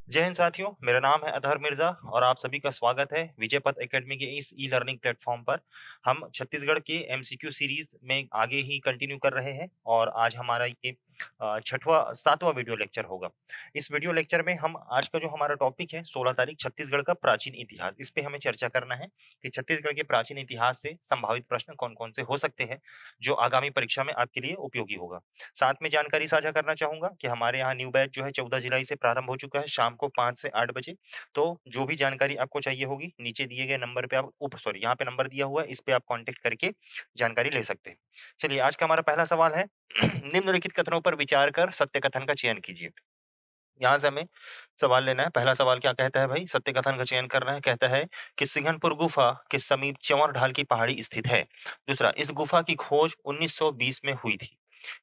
जय हिंद साथियों, मेरा नाम है अतहर मिर्जा और आप सभी का स्वागत है विजय पथ एकेडमी के इस ई लर्निंग प्लेटफॉर्म पर। हम छत्तीसगढ़ के एमसीक्यू सीरीज में आगे ही कंटिन्यू कर रहे हैं और आज हमारा ये छठवां सातवां वीडियो लेक्चर होगा। इस वीडियो लेक्चर में हम आज का जो हमारा टॉपिक है 16 तारीख छत्तीसगढ़ का प्राचीन इतिहास, इस पे हमें चर्चा करना है कि छत्तीसगढ़ के प्राचीन इतिहास से संभावित प्रश्न कौन कौन से हो सकते हैं जो आगामी परीक्षा में आपके लिए उपयोगी होगा। साथ में जानकारी साझा करना चाहूँगा कि हमारे यहाँ न्यू बैच जो है 14 जुलाई से प्रारंभ हो चुका है शाम को 5 से 8 बजे। तो जो भी जानकारी आपको चाहिए होगी नीचे दिए गए नंबर पे आप यहाँ पे नंबर दिया हुआ है, इस पे आप कॉन्टैक्ट करके जानकारी ले सकते हैं। चलिए आज का हमारा पहला सवाल है निम्नलिखित कथनों पर विचार कर सत्य कथन का चयन कीजिए। यहाँ से हमें सवाल लेना है। पहला सवाल क्या कहता है भाई? सत्य कथन का चयन करना है। कहता है कि सिंघनपुर गुफा के समीप चंवर ढाल की पहाड़ी स्थित है। दूसरा, इस गुफा की खोज 1920 में हुई थी।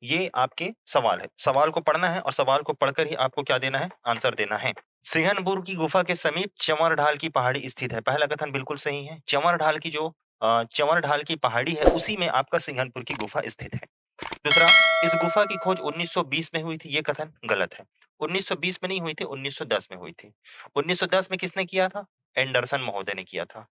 ये आपके सवाल है। सवाल को पढ़ना है और सवाल को पढ़कर ही आपको क्या देना है? आंसर देना है। सिंघनपुर की गुफा के समीप चंवर ढाल की पहाड़ी स्थित है। पहला कथन बिल्कुल सही है। चंवर ढाल की जो चंवर ढाल की पहाड़ी है उसी में आपका सिंघनपुर की गुफा स्थित है। दूसरा, इस गुफा की खोज 1920 में हुई थी, ये कथन गलत है। 1920 में नहीं हुई थी, 1910 में हुई थी। 1910 में किसने किया था? एंडरसन महोदय ने किया था।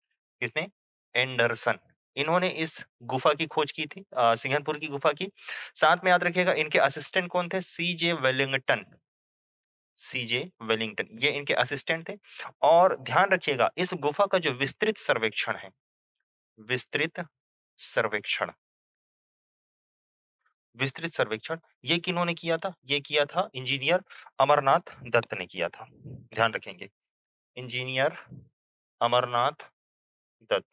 किसने? एंडरसन। इन्होंने इस गुफा की खोज की थी, सिंघनपुर की गुफा की। साथ में याद रखिएगा इनके असिस्टेंट कौन थे? सीजे वेलिंगटन। सीजे वेलिंगटन ये इनके असिस्टेंट थे। और ध्यान रखिएगा इस गुफा का जो विस्तृत सर्वेक्षण है, विस्तृत सर्वेक्षण, विस्तृत सर्वेक्षण ये किन्होंने किया था? ये किया था इंजीनियर अमरनाथ दत्त ने किया था। ध्यान रखेंगे, इंजीनियर अमरनाथ दत्त।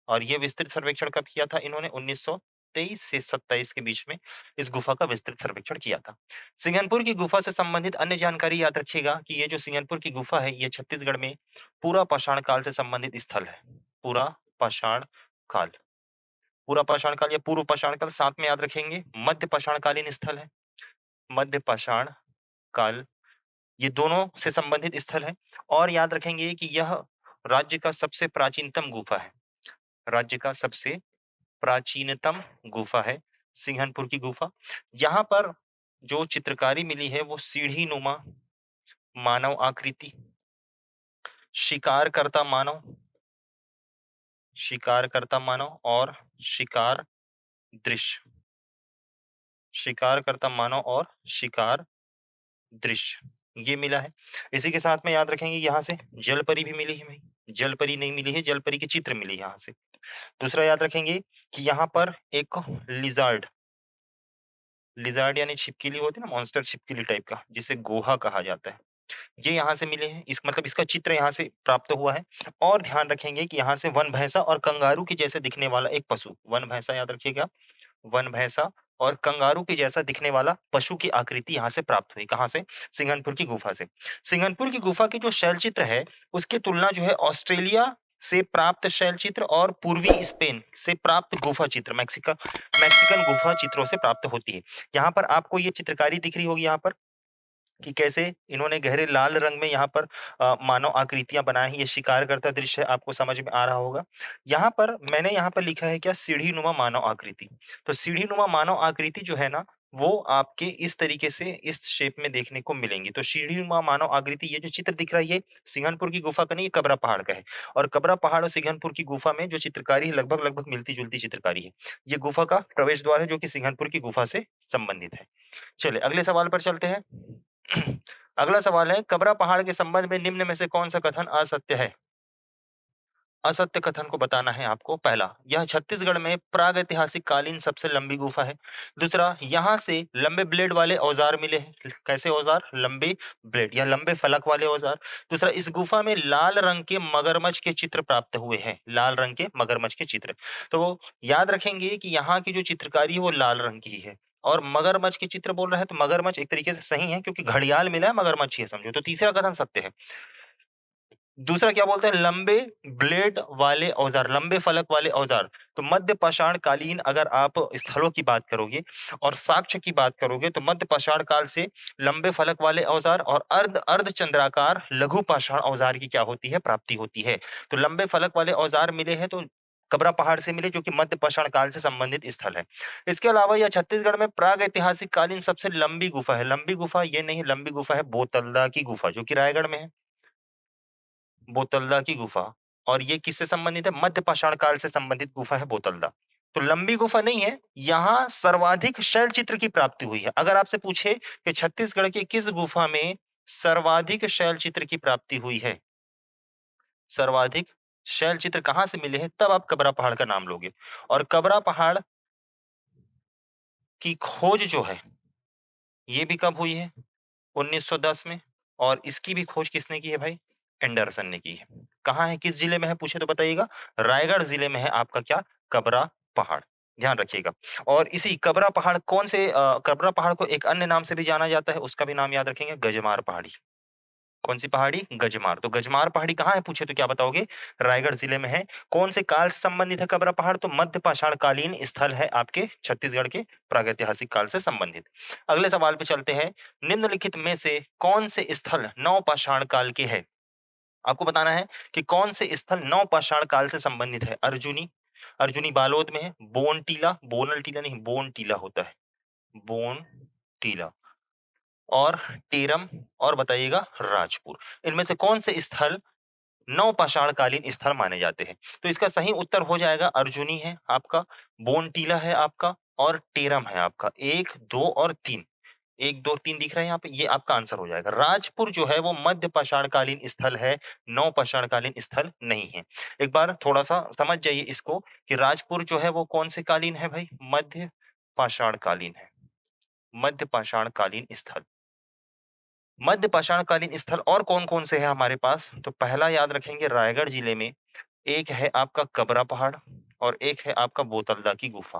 और ये विस्तृत सर्वेक्षण कब किया था इन्होंने? 1923 से 27 के बीच में इस गुफा का विस्तृत सर्वेक्षण किया था। सिंघनपुर की गुफा से संबंधित अन्य जानकारी याद रखिएगा कि ये जो सिंघनपुर की गुफा है ये छत्तीसगढ़ में पूरा पाषाण काल से संबंधित स्थल है। पूरा पाषाण काल, पूरा पाषाण काल या पूर्व पाषाण काल, साथ में याद रखेंगे मध्य पाषाणकालीन स्थल है। मध्य पाषाण काल, ये दोनों से संबंधित स्थल है। और याद रखेंगे कि यह राज्य का सबसे प्राचीनतम गुफा है। राज्य का सबसे प्राचीनतम गुफा है सिंघनपुर की गुफा। यहाँ पर जो चित्रकारी मिली है वो सीढ़ी नुमा मानव आकृति, शिकार करता मानव, शिकार करता मानव और शिकार दृश्य, शिकार करता मानव और शिकार दृश्य, ये मिला है। इसी के साथ में याद रखेंगे यहाँ से जलपरी भी मिली है भाई। जलपरी नहीं मिली है, जलपरी के चित्र मिले यहाँ से। दूसरा याद रखेंगे कि यहाँ पर एक लिज़ार्ड, लिज़ार्ड यानी छिपकली होती है ना, मॉन्स्टर छिपकली टाइप का, जिसे गोहा कहा जाता है। ये यहाँ से मिले हैं, इस मतलब इसका चित्र यहाँ से प्राप्त हुआ है। और ध्यान रखेंगे कि यहाँ से वन भैंसा और कंगारू के जैसे दिखने वाला एक पशु, वन भैंसा याद रखिएगा, वन भैंसा और कंगारू के जैसा दिखने वाला पशु की आकृति यहाँ से प्राप्त हुई। कहाँ से? सिंघनपुर की गुफा से। सिंघनपुर की गुफा की जो शैलचित्र है उसकी तुलना जो है ऑस्ट्रेलिया से प्राप्त शैलचित्र और पूर्वी स्पेन से प्राप्त गुफा चित्र, मैक्सिकन गुफा चित्रों से प्राप्त होती है। यहाँ पर आपको ये चित्रकारी दिख रही होगी यहाँ पर कि कैसे इन्होंने गहरे लाल रंग में यहाँ पर मानव आकृतियां बनाई हैं। ये शिकार करता दृश्य है, आपको समझ में आ रहा होगा। यहाँ पर मैंने यहाँ पर लिखा है क्या? सीढ़ी नुमा मानव आकृति। तो सीढ़ी नुमा मानव आकृति जो है ना वो आपके इस तरीके से इस शेप में देखने को मिलेंगी। तो सीढ़ी नुमा मानव आकृति ये जो चित्र दिख रहा है ये सिंघनपुर की गुफा का नहीं, ये कबरा पहाड़ का है। और कबरा पहाड़ और सिंघनपुर की गुफा में जो चित्रकारी है लगभग लगभग मिलती जुलती चित्रकारी है। ये गुफा का प्रवेश द्वार है जो कि सिंघनपुर की गुफा से संबंधित है। चलिए अगले सवाल पर चलते हैं। अगला सवाल है, कबरा पहाड़ के संबंध में निम्न में से कौन सा कथन असत्य है? असत्य कथन को बताना है आपको। पहला, यह छत्तीसगढ़ में प्रागैतिहासिक कालीन सबसे लंबी गुफा है। दूसरा, यहाँ से लंबे ब्लेड वाले औजार मिले हैं। कैसे औजार? लंबे ब्लेड या लंबे फलक वाले औजार। दूसरा, इस गुफा में लाल रंग के मगरमच्छ के चित्र प्राप्त हुए हैं। लाल रंग के मगरमच्छ के चित्र। तो याद रखेंगे कि यहाँ की जो चित्रकारी है वो लाल रंग की है। और मगरमच्छ के चित्र बोल रहा है तो मगरमच्छ एक तरीके से सही है क्योंकि घड़ियाल मिला है, मगरमच्छ ही है समझो। तो तीसरा कथन सत्य है। दूसरा क्या बोलते हैं? लंबे ब्लेड वाले औजार, लंबे फलक वाले औजार। तो मध्य पाषाण कालीन अगर आप स्थलों की बात करोगे और साक्ष्य की बात करोगे तो मध्य पाषाण काल से लंबे फलक वाले औजार और अर्ध अर्ध चंद्राकार लघु पाषाण औजार की क्या होती है? प्राप्ति होती है। तो लंबे फलक वाले औजार मिले हैं तो कबरा पहाड़ से मिले जो कि मध्य पाषाण काल से संबंधित स्थल है। इसके अलावा यह छत्तीसगढ़ में प्राग ऐतिहासिक कालीन सबसे लंबी गुफा है। लंबी गुफा ये नहीं, लंबी गुफा है बोतलदा की गुफा जो कि रायगढ़ में है। बोतलदा की गुफा। और ये किससे संबंधित है? मध्य पाषाण काल से संबंधित गुफा है बोतलदा। तो लंबी गुफा नहीं है, यहाँ सर्वाधिक शैल चित्र की प्राप्ति हुई है। अगर आपसे पूछे कि छत्तीसगढ़ की किस गुफा में सर्वाधिक शैल चित्र की प्राप्ति हुई है, सर्वाधिक शैल चित्र कहाँ से मिले हैं, तब आप कबरा पहाड़ का नाम लोगे। और कबरा पहाड़ की खोज जो है, ये भी कब हुई है? 1910 में। और इसकी भी खोज किसने की है भाई? एंडरसन ने की है। कहाँ है, किस जिले में है पूछे तो बताइएगा? रायगढ़ जिले में है आपका क्या? कबरा पहाड़। ध्यान रखिएगा। और इसी कबरा पहाड़ कौन से कबरा पहाड़ को एक अन्य नाम से भी जाना जाता है, उसका भी नाम याद रखेंगे, गजमार पहाड़ी। कौन सी पहाड़ी? गजमार। तो गजमार पहाड़ी कहाँ है पूछे तो क्या बताओगे? रायगढ़ जिले में है। कौन से काल से संबंधित है कबरा पहाड़? तो मध्य पाषाण कालीन स्थल है आपके छत्तीसगढ़ के प्रागैतिहासिक काल से संबंधित। अगले सवाल पे चलते हैं। निम्नलिखित में से कौन से स्थल नवपाषाण काल के है? आपको बताना है कि कौन से स्थल नवपाषाण काल से संबंधित है। अर्जुनी, अर्जुनी बालोद में है। बोन टीला, बोनल टीला नहीं, बोन टीला होता है, बोन टीला। और टेरम, और बताइएगा राजपुर। इनमें से कौन से स्थल नवपाषाणकालीन स्थल माने जाते हैं? तो इसका सही उत्तर हो जाएगा अर्जुनी है आपका, बोनटीला है आपका, और टेरम है आपका। 1, 2 और 3, 1, 2, 3 दिख रहे हैं यहाँ पे, ये आपका आंसर हो जाएगा। राजपुर जो है वो मध्य पाषाणकालीन स्थल है, नवपाषाणकालीन स्थल नहीं है। एक बार थोड़ा सा समझ जाइए इसको कि राजपुर जो है वो कौन से कालीन है भाई? मध्य पाषाणकालीन है, मध्य पाषाणकालीन स्थल। मध्य पाषाणकालीन स्थल और कौन-कौन से हैं हमारे पास? तो पहला याद रखेंगे रायगढ़ जिले में, एक है आपका कबरा पहाड़ और एक है आपका बोतलदा की गुफा।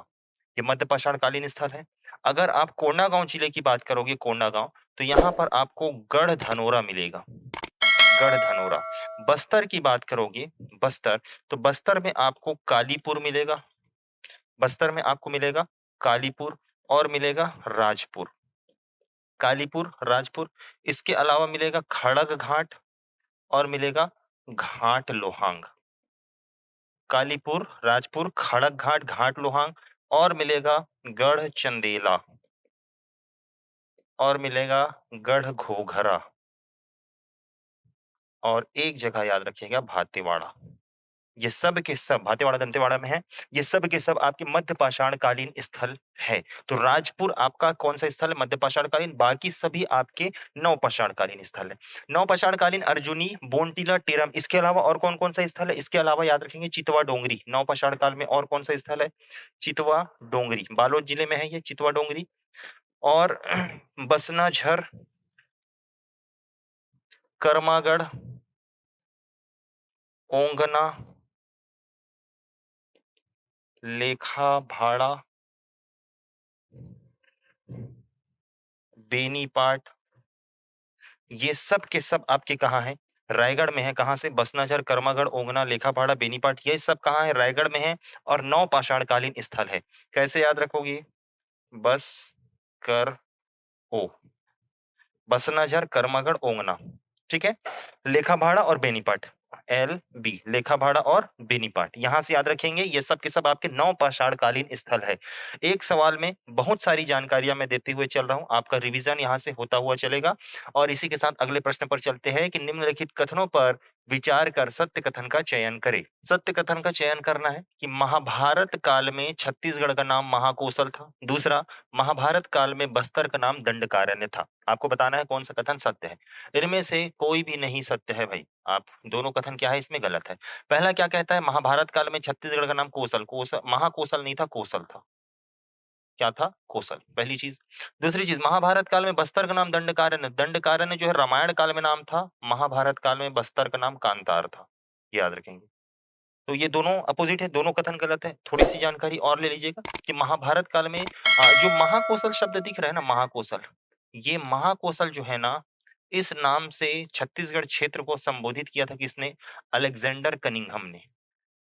ये मध्य पाषाणकालीन स्थल है। अगर आप कोंडागांव जिले की बात करोगे, कोंडागांव, तो यहाँ पर आपको गढ़धनोरा मिलेगा, गढ़धनोरा। बस्तर की बात करोगे, बस्तर, तो बस्तर में आपको कालीपुर मिलेगा, बस्तर में आपको मिलेगा कालीपुर और मिलेगा राजपुर। कालीपुर, राजपुर, इसके अलावा मिलेगा खड़ग घाट और मिलेगा घाट लोहांग। कालीपुर, राजपुर, खड़ग घाट, घाट लोहांग, और मिलेगा गढ़ चंदेला, और मिलेगा गढ़ घोघरा, और एक जगह याद रखिएगा भातेवाड़ा। ये सब के सब भातेवाड़ा दंतेवाड़ा में है। ये सब के सब आपके मध्य पाषाण कालीन स्थल है। तो राजपुर आपका कौन सा स्थल है? मध्य पाषाण कालीन। बाकी सभी आपके नवपाषाण कालीन स्थल है। नवपाषाण कालीन अर्जुनी, बोनटीला, टेरम, इसके अलावा और कौन कौन सा स्थल है? इसके अलावा याद रखेंगे चितवा डोंगरी। नवपाषाण काल में और कौन सा स्थल है? चितवा डोंगरी, बालोद जिले में है ये चितवा डोंगरी। और बसनाझर, कर्मागढ़, ओंगना, लेखा भाड़ा, बेनीपाट, ये सब के सब आपके कहाँ हैं? रायगढ़ में है। कहाँ से? बसनाझर, कर्मागढ़, ओंगना, लेखापाड़ा, बेनीपाट, ये सब कहाँ है? रायगढ़ में है। और नवपाषाणकालीन स्थल है। कैसे याद रखोगे? बस, कर, ओ, बसनाझर, कर्मागढ़, ओंगना, ठीक है? लेखाभाड़ा और बेनीपाट, एल बी, लेखाभाड़ा और बेनीपाट, यहां से याद रखेंगे। ये सब के सब आपके नवपाषाणकालीन स्थल है। एक सवाल में बहुत सारी जानकारियां मैं देते हुए चल रहा हूं, आपका रिवीजन यहां से होता हुआ चलेगा। और इसी के साथ अगले प्रश्न पर चलते हैं कि निम्नलिखित कथनों पर विचार कर सत्य कथन का चयन करें। सत्य कथन का चयन करना है कि महाभारत काल में छत्तीसगढ़ का नाम महाकोशल था। दूसरा, महाभारत काल में बस्तर का नाम दंडकारण्य था। आपको बताना है कौन सा कथन सत्य है। इनमें से कोई भी नहीं सत्य है भाई। आप दोनों कथन क्या है इसमें गलत है। पहला क्या कहता है? महाभारत काल में छत्तीसगढ़ का नाम कोसल, कोसल महाकोशल नहीं था, कोसल था। क्या था? कोसल, पहली चीज। दूसरी चीज, महाभारत काल में बस्तर का नाम दंडकारण्य, दंडकारण्य जो है रामायण काल में नाम था, महाभारत काल में बस्तर का नाम कांतार था। याद रखेंगे। तो ये दोनों अपोजिट है, दोनों कथन गलत है। थोड़ी सी जानकारी और ले लीजिएगा कि महाभारत काल में जो महाकोशल शब्द दिख रहा है ना, महाकोशल, ये महाकोशल जो है ना, इस नाम से छत्तीसगढ़ क्षेत्र को संबोधित किया था किसने? अलेक्जेंडर कनिंघम ने।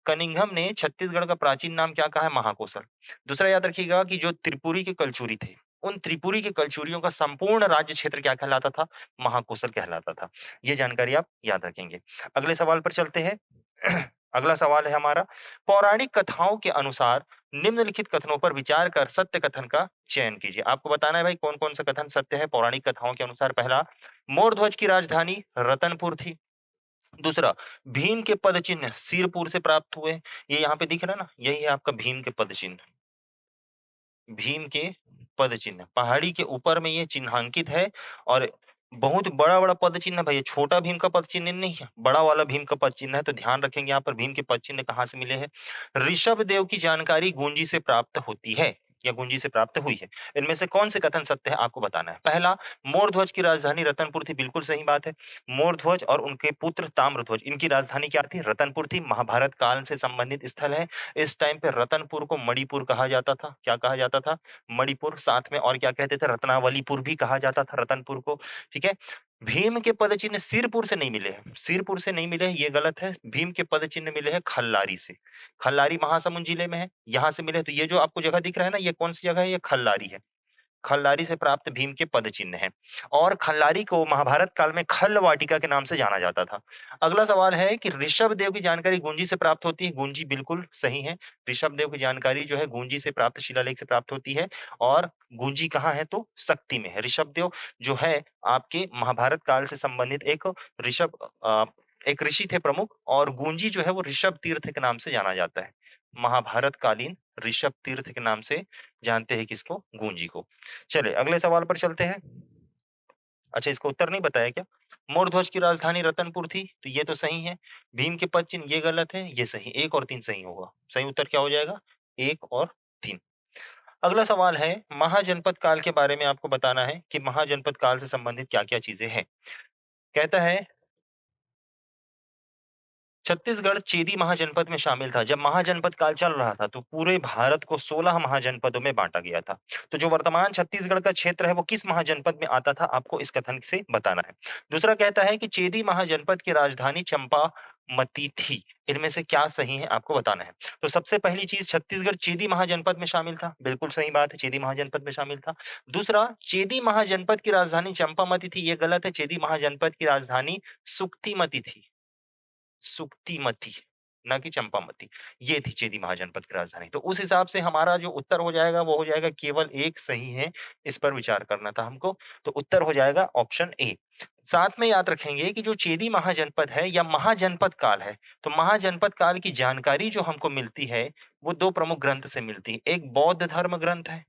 कनिंघम ने छत्तीसगढ़ का प्राचीन नाम क्या कहा है? महाकोशल। दूसरा याद रखिएगा कि जो त्रिपुरी के कलचुरी थे, उन त्रिपुरी के कलचुरियों का संपूर्ण राज्य क्षेत्र क्या कहलाता था? महाकोशल कहलाता था। ये जानकारी आप याद रखेंगे। अगले सवाल पर चलते हैं। अगला सवाल है हमारा, पौराणिक कथाओं के अनुसार निम्नलिखित कथनों पर विचार कर सत्य कथन का चयन कीजिए। आपको बताना है भाई कौन कौन सा कथन सत्य है पौराणिक कथाओं के अनुसार। पहला, मोरध्वज की राजधानी रतनपुर थी। दूसरा, भीम के पद चिन्ह सिरपुर से प्राप्त हुए। ये यहाँ पे दिख रहा है ना, यही है आपका भीम के पद चिन्ह। भीम के पद चिन्ह, पहाड़ी के ऊपर में ये चिन्हांकित है और बहुत बड़ा-बड़ा पद चिन्ह है भाई, ये छोटा भीम का पद चिन्ह नहीं है, बड़ा वाला भीम का पद चिन्ह है, तो ध्यान रखेंगे यहाँ पर भीम के पद चिन्ह कहाँ से मिले हैं। ऋषभ देव की जानकारी गुंजी से प्राप्त होती है या गुंजी से प्राप्त हुई है। इनमें से कौन से कथन सत्य है आपको बताना है। पहला, मोरध्वज की राजधानी रतनपुर थी, बिल्कुल सही बात है। मोरध्वज और उनके पुत्र ताम्रध्वज, इनकी राजधानी क्या थी? रतनपुर थी। महाभारत काल से संबंधित स्थल है। इस टाइम पे रतनपुर को मणिपुर कहा जाता था। क्या कहा जाता था? मणिपुर। साथ में और क्या कहते थे? रत्नावलीपुर भी कहा जाता था रतनपुर को। ठीक है। भीम के पदचिन्ह सिरपुर से नहीं मिले हैं, सिरपुर से नहीं मिले हैं, ये गलत है। भीम के पदचिन्ह मिले हैं खल्लारी से। खल्लारी महासमुंद जिले में है, यहाँ से मिले हैं। तो ये जो आपको जगह दिख रहा है ना, ये कौन सी जगह है? ये खल्लारी है। खल्लारी से प्राप्त भीम के पद चिन्ह हैं और खल्लारी को महाभारत काल में खल्ल वाटिका के नाम से जाना जाता था। अगला सवाल है कि ऋषभ देव की जानकारी गुंजी से प्राप्त होती है। गुंजी बिल्कुल सही है। ऋषभ देव की जानकारी जो है गुंजी से प्राप्त, शिलालेख से प्राप्त होती है और गुंजी कहाँ है? तो शक्ति में है। ऋषभ देव जो है आपके महाभारत काल से संबंधित ऋषभ एक ऋषि थे प्रमुख और गुंजी जो है वो ऋषभ तीर्थ के नाम से जाना जाता है। महाभारत कालीन ऋषभ तीर्थ के नाम से जानते हैं किसको? गूंजी को। चलिए अगले सवाल पर चलते हैं। अच्छा, इसका उत्तर नहीं बताया क्या? मोरध्वज की राजधानी रतनपुर थी, तो ये तो सही है। भीम के पद चिन्ह ये गलत है, ये सही। 1 और 3 सही होगा। सही उत्तर क्या हो जाएगा? 1 और 3। अगला सवाल है महाजनपद काल के बारे में आपको बताना है कि महाजनपद काल से संबंधित क्या-क्या चीजें हैं। कहता है छत्तीसगढ़ चेदी महाजनपद में शामिल था। जब महाजनपद काल चल रहा था, तो पूरे भारत को 16 महाजनपदों में बाँटा गया था। तो जो वर्तमान छत्तीसगढ़ का क्षेत्र है, वो किस महाजनपद में आता था, आपको इस कथन से बताना है। दूसरा कहता है कि चेदी महाजनपद की राजधानी चंपामती थी। इनमें से क्या सही है, आपको बताना है। तो सबसे पहली चीज़, छत्तीसगढ़ चेदी महाजनपद में शामिल था। बिल्कुल सही बात है, चेदी महाजनपद में शामिल था। दूसरा, चेदी महाजनपद की राजधानी चंपामती थी, ये गलत है। चेदी महाजनपद की राजधानी सुक्तिमती थी। सुक्तिमती, ना कि चंपामती। ये थी चेदी महाजनपद की राजधानी। तो उस हिसाब से हमारा जो उत्तर हो जाएगा वो हो जाएगा केवल एक सही है, इस पर विचार करना था हमको। तो उत्तर हो जाएगा ऑप्शन ए। साथ में याद रखेंगे कि जो चेदी महाजनपद है या महाजनपद काल है, तो महाजनपद काल की जानकारी जो हमको मिलती है, वो 2 प्रमुख ग्रंथ से मिलती है। एक बौद्ध धर्म ग्रंथ है,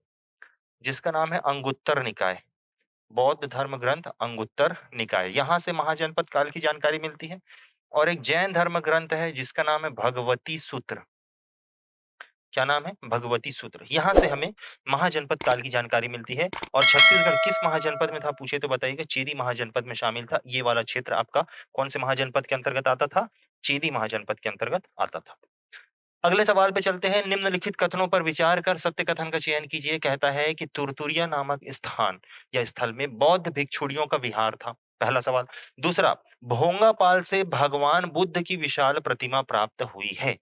जिसका नाम है अंगुत्तर निकाय। बौद्ध धर्म ग्रंथ अंगुत्तर निकाय, यहाँ से महाजनपद काल की जानकारी मिलती है। और एक जैन धर्म ग्रंथ है जिसका नाम है भगवती सूत्र। क्या नाम है? भगवती सूत्र। यहाँ से हमें महाजनपद काल की जानकारी मिलती है और छत्तीसगढ़ किस महाजनपद में था पूछे तो बताइएगा। चेदी महाजनपद में शामिल था। ये वाला क्षेत्र आपका कौन से महाजनपद के अंतर्गत आता था? चेदी महाजनपद के अंतर्गत आता था। अगले सवाल पे चलते हैं। निम्नलिखित कथनों पर विचार कर सत्य कथन का चयन कीजिए। कहता है कि तुरतुरिया नामक स्थान या स्थल में बौद्ध भिक्षुणियों का विहार था। पहला सवाल। दूसरा, भोंगापाल से भगवान बुद्ध की विशाल प्रतिमा प्राप्त हुई है।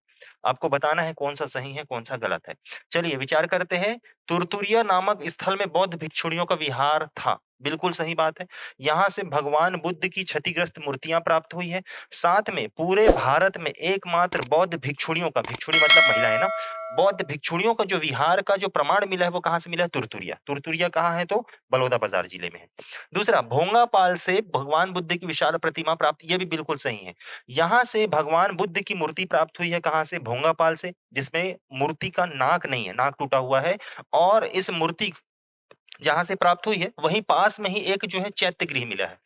आपको बताना है कौन सा सही है, कौन सा गलत है। चलिए विचार करते हैं। तुरतुरिया नामक स्थल में बौद्ध भिक्षुणियों का विहार था। बिल्कुल सही बात है। यहाँ से भगवान बुद्ध की क्षतिग्रस्त मूर्तियां प्राप्त हुई है। साथ में पूरे भारत में एकमात्र बौद्ध भिक्षुणियों का, भिक्षुणी मतलब महिला है ना, बौद्ध भिक्षुणियों का जो विहार का जो प्रमाण मिला है वो कहाँ से मिला है? तुरतुरिया। तुरतुरिया कहाँ है? तो बलौदाबाजार जिले में है। दूसरा, भोंगापाल से भगवान बुद्ध की विशाल प्रतिमा प्राप्त, ये भी बिल्कुल सही है। यहाँ से भगवान बुद्ध की मूर्ति प्राप्त हुई है कहाँ से? भोंगापाल से, जिसमें मूर्ति का नाक नहीं है, नाक टूटा हुआ है। और इस मूर्ति जहाँ से प्राप्त हुई है वहीं पास में ही एक जो है चैत्य गृह मिला है।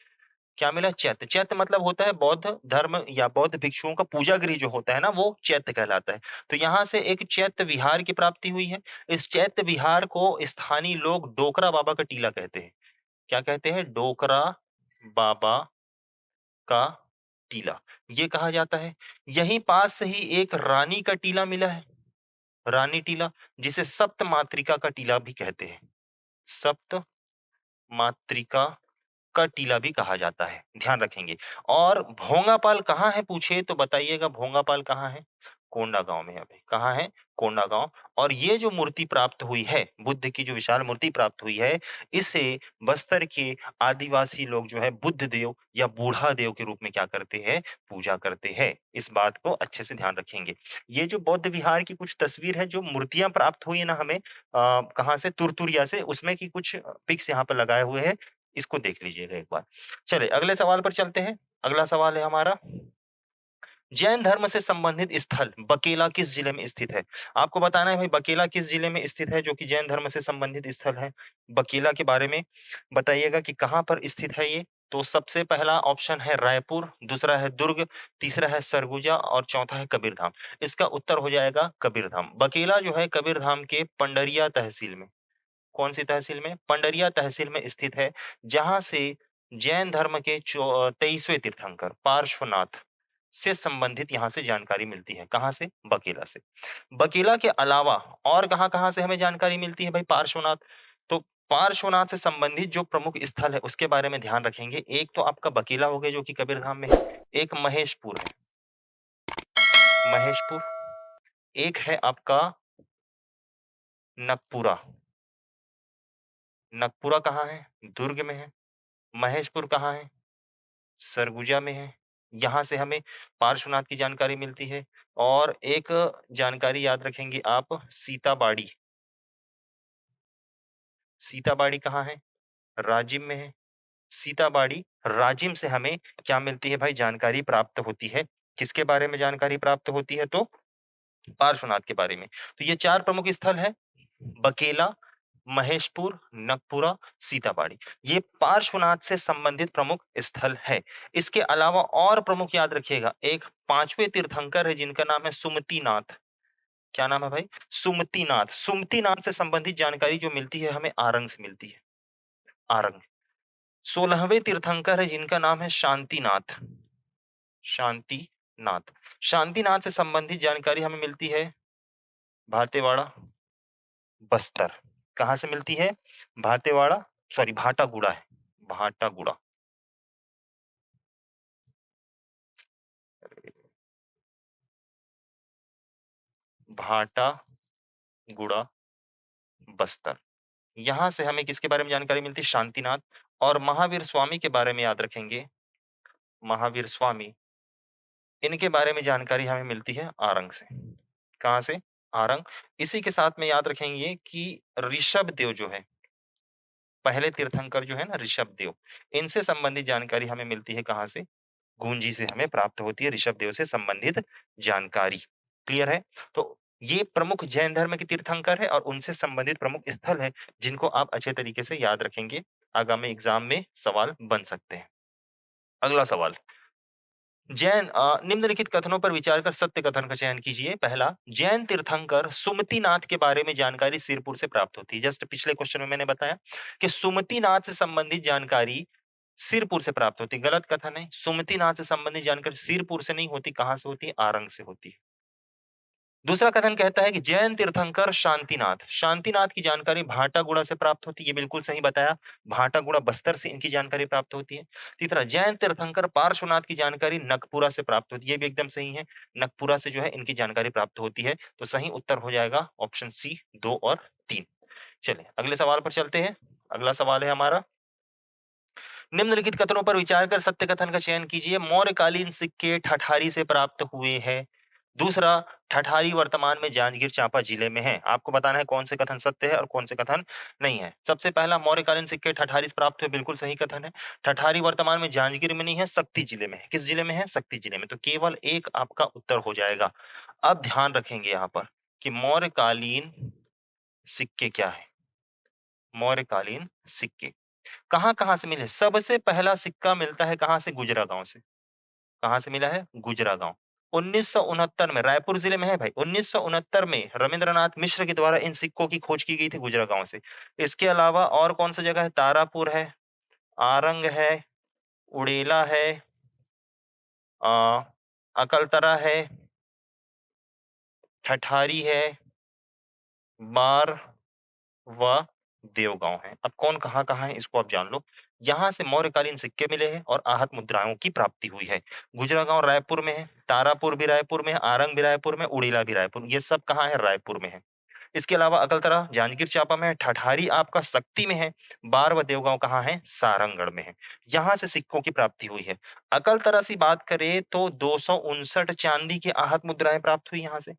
क्या मिला? चैत्य। चैत्य मतलब होता है बौद्ध धर्म या बौद्ध भिक्षुओं का पूजा गृह जो होता है ना, वो चैत्य कहलाता है। तो यहाँ से एक चैत्य विहार की प्राप्ति हुई है। इस चैत्य विहार को स्थानीय लोग डोकरा बाबा का टीला कहते हैं। क्या कहते हैं? डोकरा बाबा का टीला, ये कहा जाता है। यहीं पास से ही एक रानी का टीला मिला है, रानी टीला, जिसे सप्त मातृका का टीला भी कहते हैं। सप्त मातृका का टीला भी कहा जाता है, ध्यान रखेंगे। और भोंगापाल कहाँ है पूछे तो बताइएगा, भोंगापाल कहाँ है? कोंडागांव में है भाई। कहाँ है? कोंडागांव। और ये जो मूर्ति प्राप्त हुई है, बुद्ध की जो विशाल मूर्ति प्राप्त हुई है, इसे बस्तर के आदिवासी लोग जो है बुद्ध देव या बूढ़ा देव के रूप में क्या करते हैं? पूजा करते हैं। इस बात को अच्छे से ध्यान रखेंगे। ये जो बौद्ध विहार की कुछ तस्वीर है, जो मूर्तियां प्राप्त हुई है ना हमें, कहाँ से? तुरतुरिया से, उसमें की कुछ पिक्स यहाँ पर लगाए हुए हैं, इसको देख लीजिएगा एक बार। चलिए अगले सवाल पर चलते हैं। अगला सवाल है हमारा जैन धर्म से संबंधित स्थल बकेला किस जिले में स्थित है? आपको बताना है भाई बकेला किस जिले में स्थित है जो कि जैन धर्म से संबंधित स्थल है। बकेला के बारे में बताइएगा कि कहाँ पर स्थित है ये। तो सबसे पहला ऑप्शन है रायपुर, दूसरा है दुर्ग, तीसरा है सरगुजा और चौथा है कबीरधाम। इसका उत्तर हो जाएगा कबीरधाम। बकेला जो है कबीरधाम के पंडरिया तहसील में, कौन सी तहसील में? पंडरिया तहसील में स्थित है, जहां से जैन धर्म के 23वें तीर्थंकर पार्श्वनाथ से संबंधित यहाँ से जानकारी मिलती है। कहाँ से? बकेला से। बकेला के अलावा और कहाँ-कहाँ से हमें जानकारी मिलती है भाई पार्श्वनाथ? तो पार्श्वनाथ से संबंधित जो प्रमुख स्थल है उसके बारे में ध्यान रखेंगे। एक तो आपका बकेला हो गया जो कि कबीरधाम में है, एक महेशपुर है, महेशपुर, एक है आपका नगपुरा। नगपुरा कहाँ है? दुर्ग में है। महेशपुर कहाँ है? सरगुजा में है। यहाँ से हमें पार्श्वनाथ की जानकारी मिलती है। और एक जानकारी याद रखेंगे आप, सीताबाड़ी। सीताबाड़ी कहाँ है? राजिम में है। सीताबाड़ी, राजिम से हमें क्या मिलती है भाई? जानकारी प्राप्त होती है। किसके बारे में जानकारी प्राप्त होती है? तो पार्श्वनाथ के बारे में। तो ये 4 प्रमुख स्थल हैं, बकेला, महेशपुर, नगपुरा, सीताबाड़ी। ये पार्श्वनाथ से संबंधित प्रमुख स्थल है। इसके अलावा और प्रमुख याद रखिएगा, एक 5वें तीर्थंकर है जिनका नाम है सुमतिनाथ। क्या नाम है भाई? सुमतिनाथ। सुमतिनाथ से संबंधित जानकारी जो मिलती है हमें आरंग से मिलती है, आरंग। 16वें तीर्थंकर है जिनका नाम है शांतिनाथ, शांतिनाथ। शांतिनाथ से संबंधित जानकारी हमें मिलती है भातेवाड़ा, बस्तर। कहाँ से मिलती है? भातेवाड़ा, सॉरी भाटागुड़ा है, भाटागुड़ा। भाटागुड़ा, बस्तर। यहाँ से हमें किसके बारे में जानकारी मिलती है? शांतिनाथ। और महावीर स्वामी के बारे में याद रखेंगे, महावीर स्वामी, इनके बारे में जानकारी हमें मिलती है आरंग से। कहाँ से? आरंग। इसी के साथ में याद रखेंगे कि ऋषभ देव जो है, पहले तीर्थंकर जो है ना ऋषभ देव, इनसे संबंधित जानकारी हमें मिलती है कहाँ से? गूंजी से हमें प्राप्त होती है ऋषभ देव से संबंधित जानकारी। क्लियर है? तो ये प्रमुख जैन धर्म के तीर्थंकर है और उनसे संबंधित प्रमुख स्थल है जिनको आप अच्छे तरीके से याद रखेंगे। आगामी एग्जाम में सवाल बन सकते हैं। अगला सवाल, निम्नलिखित कथनों पर विचार कर सत्य कथन का चयन कीजिए। पहला, जैन तीर्थंकर सुमतिनाथ के बारे में जानकारी सिरपुर से प्राप्त होती है। जस्ट पिछले क्वेश्चन में मैंने बताया कि सुमतिनाथ से संबंधित जानकारी सिरपुर से प्राप्त होती है। गलत कथन है। सुमतिनाथ से संबंधित जानकारी सिरपुर से नहीं होती, कहाँ से होती है? आरंग से होती है। दूसरा कथन कहता है कि जैन तीर्थंकर शांतिनाथ, शांतिनाथ की जानकारी भाटागुड़ा से प्राप्त होती है। ये बिल्कुल सही बताया, भाटागुड़ा बस्तर से इनकी जानकारी प्राप्त होती है। तीसरा, जैन तीर्थंकर पार्श्वनाथ की जानकारी नगपुरा से प्राप्त होती है। ये भी एकदम सही है, नगपुरा से जो है इनकी जानकारी प्राप्त होती है। तो सही उत्तर हो जाएगा ऑप्शन सी, 2 और 3। चलिए अगले सवाल पर चलते हैं। अगला सवाल है हमारा, निम्नलिखित कथनों पर विचार कर सत्य कथन का चयन कीजिए। मौर्यकालीन सिक्के ठठारी से प्राप्त हुए हैं। दूसरा, ठठारी वर्तमान में जांजगीर चांपा जिले में है। आपको बताना है कौन से कथन सत्य है और कौन से कथन नहीं है। सबसे पहला, मौर्यकालीन सिक्के ठठारी से प्राप्त हुए, बिल्कुल सही कथन है। ठठारी वर्तमान में जांजगीर में नहीं है, शक्ति जिले में है। किस जिले में है? शक्ति जिले में। तो केवल एक आपका उत्तर हो जाएगा। अब ध्यान रखेंगे यहाँ पर कि मौर्यकालीन सिक्के क्या है। मौर्यकालीन सिक्के कहाँ-कहाँ से मिले? सबसे पहला सिक्का मिलता है कहाँ से? गुजरा गाँव से। कहाँ से मिला है? गुजरा गाँव। 1969 में, रायपुर जिले में है भाई। 1969 में रविंद्रनाथ मिश्र के द्वारा इन सिक्कों की खोज की गई थी गुजरा गाँव से। इसके अलावा और कौन-सा जगह है? तारापुर है, आरंग है, उड़ेला है, अ, अकलतरा है, ठठारी है, बार व देवगांव है। अब कौन कहाँ-कहाँ है इसको आप जान लो। यहाँ से मौर्यकालीन सिक्के मिले हैं और आहत मुद्राओं की प्राप्ति हुई है। गुजरागांव रायपुर में है, तारापुर भी रायपुर में है, आरंग भी रायपुर में, उड़ीला भी रायपुर में। ये सब कहाँ है? रायपुर में है। इसके अलावा अकलतरा जांजगीर चांपा में है, ठठारी आपका शक्ति में है, बार व देवगांव कहाँ है? सारंगगढ़ में है। यहाँ से सिक्कों की प्राप्ति हुई है। अकलतरा से बात करें तो 259 चांदी की आहत मुद्राएं प्राप्त हुई यहाँ से।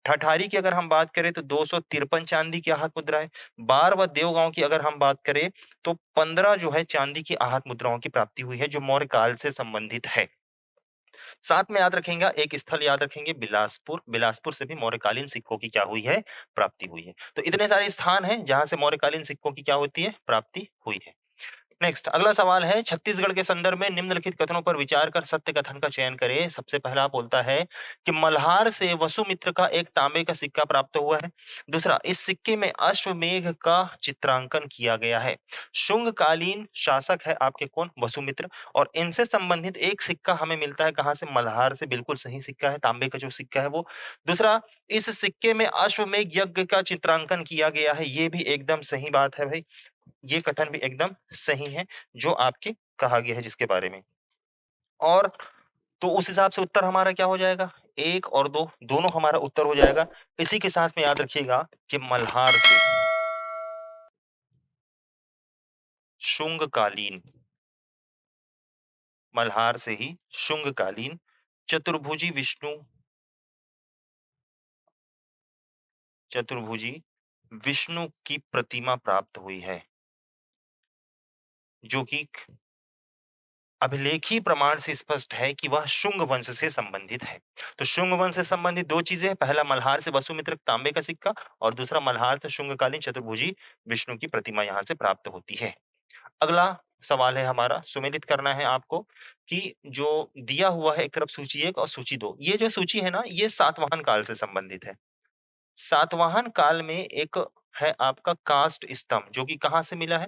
ठठारी की अगर हम बात करें तो 253 चांदी की आहत मुद्राएं। बार व देवगांव की अगर हम बात करें तो 15 जो है चांदी की आहत मुद्राओं की प्राप्ति हुई है जो मौर्य काल से संबंधित है। साथ में याद रखेंगे एक स्थल याद रखेंगे बिलासपुर, बिलासपुर से भी मौर्यकालीन सिक्कों की क्या हुई है? प्राप्ति हुई है। तो इतने सारे स्थान हैं जहाँ से मौर्यकालीन सिक्कों की क्या होती है? प्राप्ति हुई है। नेक्स्ट अगला सवाल है छत्तीसगढ़ के संदर्भ में निम्नलिखित कथनों पर विचार कर सत्य कथन का चयन करें। सबसे पहला बोलता है कि मल्हार से वसुमित्र का एक तांबे का सिक्का प्राप्त हुआ है। दूसरा, इस सिक्के में अश्वमेघ का चित्रांकन किया गया है। शुंगकालीन शासक है आपके कौन? वसुमित्र। और इनसे संबंधित एक सिक्का हमें मिलता है कहां से? मल्हार से। बिल्कुल सही सिक्का है, तांबे का जो सिक्का है वो। दूसरा, इस सिक्के में अश्वमेघ यज्ञ का चित्रांकन किया गया है, ये भी एकदम सही बात है भाई। ये कथन भी एकदम सही है जो आपके कहा गया है जिसके बारे में। और तो उस हिसाब से उत्तर हमारा क्या हो जाएगा? 1 और 2 दोनों हमारा उत्तर हो जाएगा। इसी के साथ में याद रखिएगा कि शुंगकालीन मल्हार से ही शुंगकालीन चतुर्भुजी विष्णु चतुर्भुजी विष्णु की प्रतिमा प्राप्त हुई है, जो कि अभिलेखी प्रमाण से स्पष्ट है कि वह शुंग वंश से संबंधित है। तो शुंग वंश से संबंधित 2 चीजें हैं, पहला मल्हार से वसुमित्र तांबे का सिक्का और दूसरा मल्हार से शुंगकालीन चतुर्भुजी विष्णु की प्रतिमा यहाँ से प्राप्त होती है। अगला सवाल है हमारा, सुमेलित करना है आपको कि जो दिया हुआ है एक तरफ सूची 1 और सूची 2, ये जो सूची है ना ये सातवाहन काल से संबंधित है। सातवाहन काल में एक है आपका काष्ठ स्तंभ जो कि कहाँ से मिला है?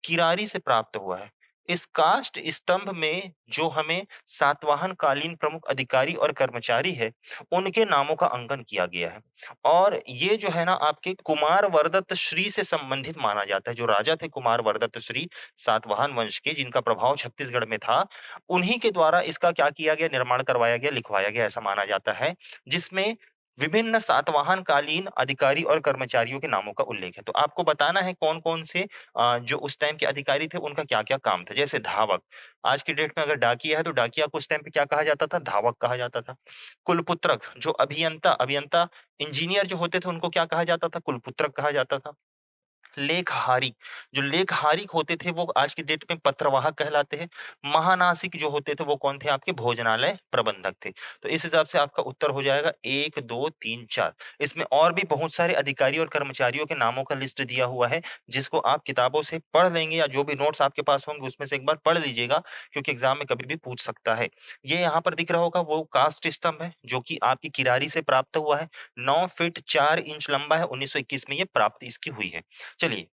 किरारी से प्राप्त हुआ है। इस काष्ठ स्तंभ में जो हमें सातवाहन कालीन प्रमुख अधिकारी और कर्मचारी है, उनके नामों का अंकन किया गया है। और ये जो है ना आपके कुमार वर्दत्त श्री से संबंधित माना जाता है। जो राजा थे कुमार वर्दत्त श्री सातवाहन वंश के, जिनका प्रभाव छत्तीसगढ़ में था, उन्हीं के द्वारा इसका क्या किया गया? निर्माण करवाया गया, लिखवाया गया, ऐसा माना जाता है। जिसमें विभिन्न सातवाहन कालीन अधिकारी और कर्मचारियों के नामों का उल्लेख है। तो आपको बताना है कौन-कौन से जो उस टाइम के अधिकारी थे उनका क्या-क्या काम था। जैसे धावक, आज की डेट में अगर डाकिया है तो डाकिया को उस टाइम पे क्या कहा जाता था? धावक कहा जाता था। कुलपुत्रक, जो अभियंता अभियंता इंजीनियर जो होते थे उनको क्या कहा जाता था? कुलपुत्रक कहा जाता था। लेखहारी, जो लेखहारिक होते थे वो आज की डेट में पत्रवाहक कहलाते हैं। महानासिक जो होते थे वो कौन थे? आपके भोजनालय प्रबंधक थे। तो इस हिसाब से आपका उत्तर हो जाएगा 1, 2, 3, 4। इसमें और भी बहुत सारे अधिकारी और कर्मचारियों के नामों का लिस्ट दिया हुआ है, जिसको आप किताबों से पढ़ लेंगे या जो भी नोट्स आपके पास होंगे उसमें से एक बार पढ़ लीजिएगा, क्योंकि एग्जाम में कभी भी पूछ सकता है। ये यहाँ पर दिख रहा होगा वो कास्ट स्तंभ है जो कि आपकी किरारी से प्राप्त हुआ है। 9 फीट 4 इंच लंबा है, 1921 में ये प्राप्ति इसकी हुई है। चलिए,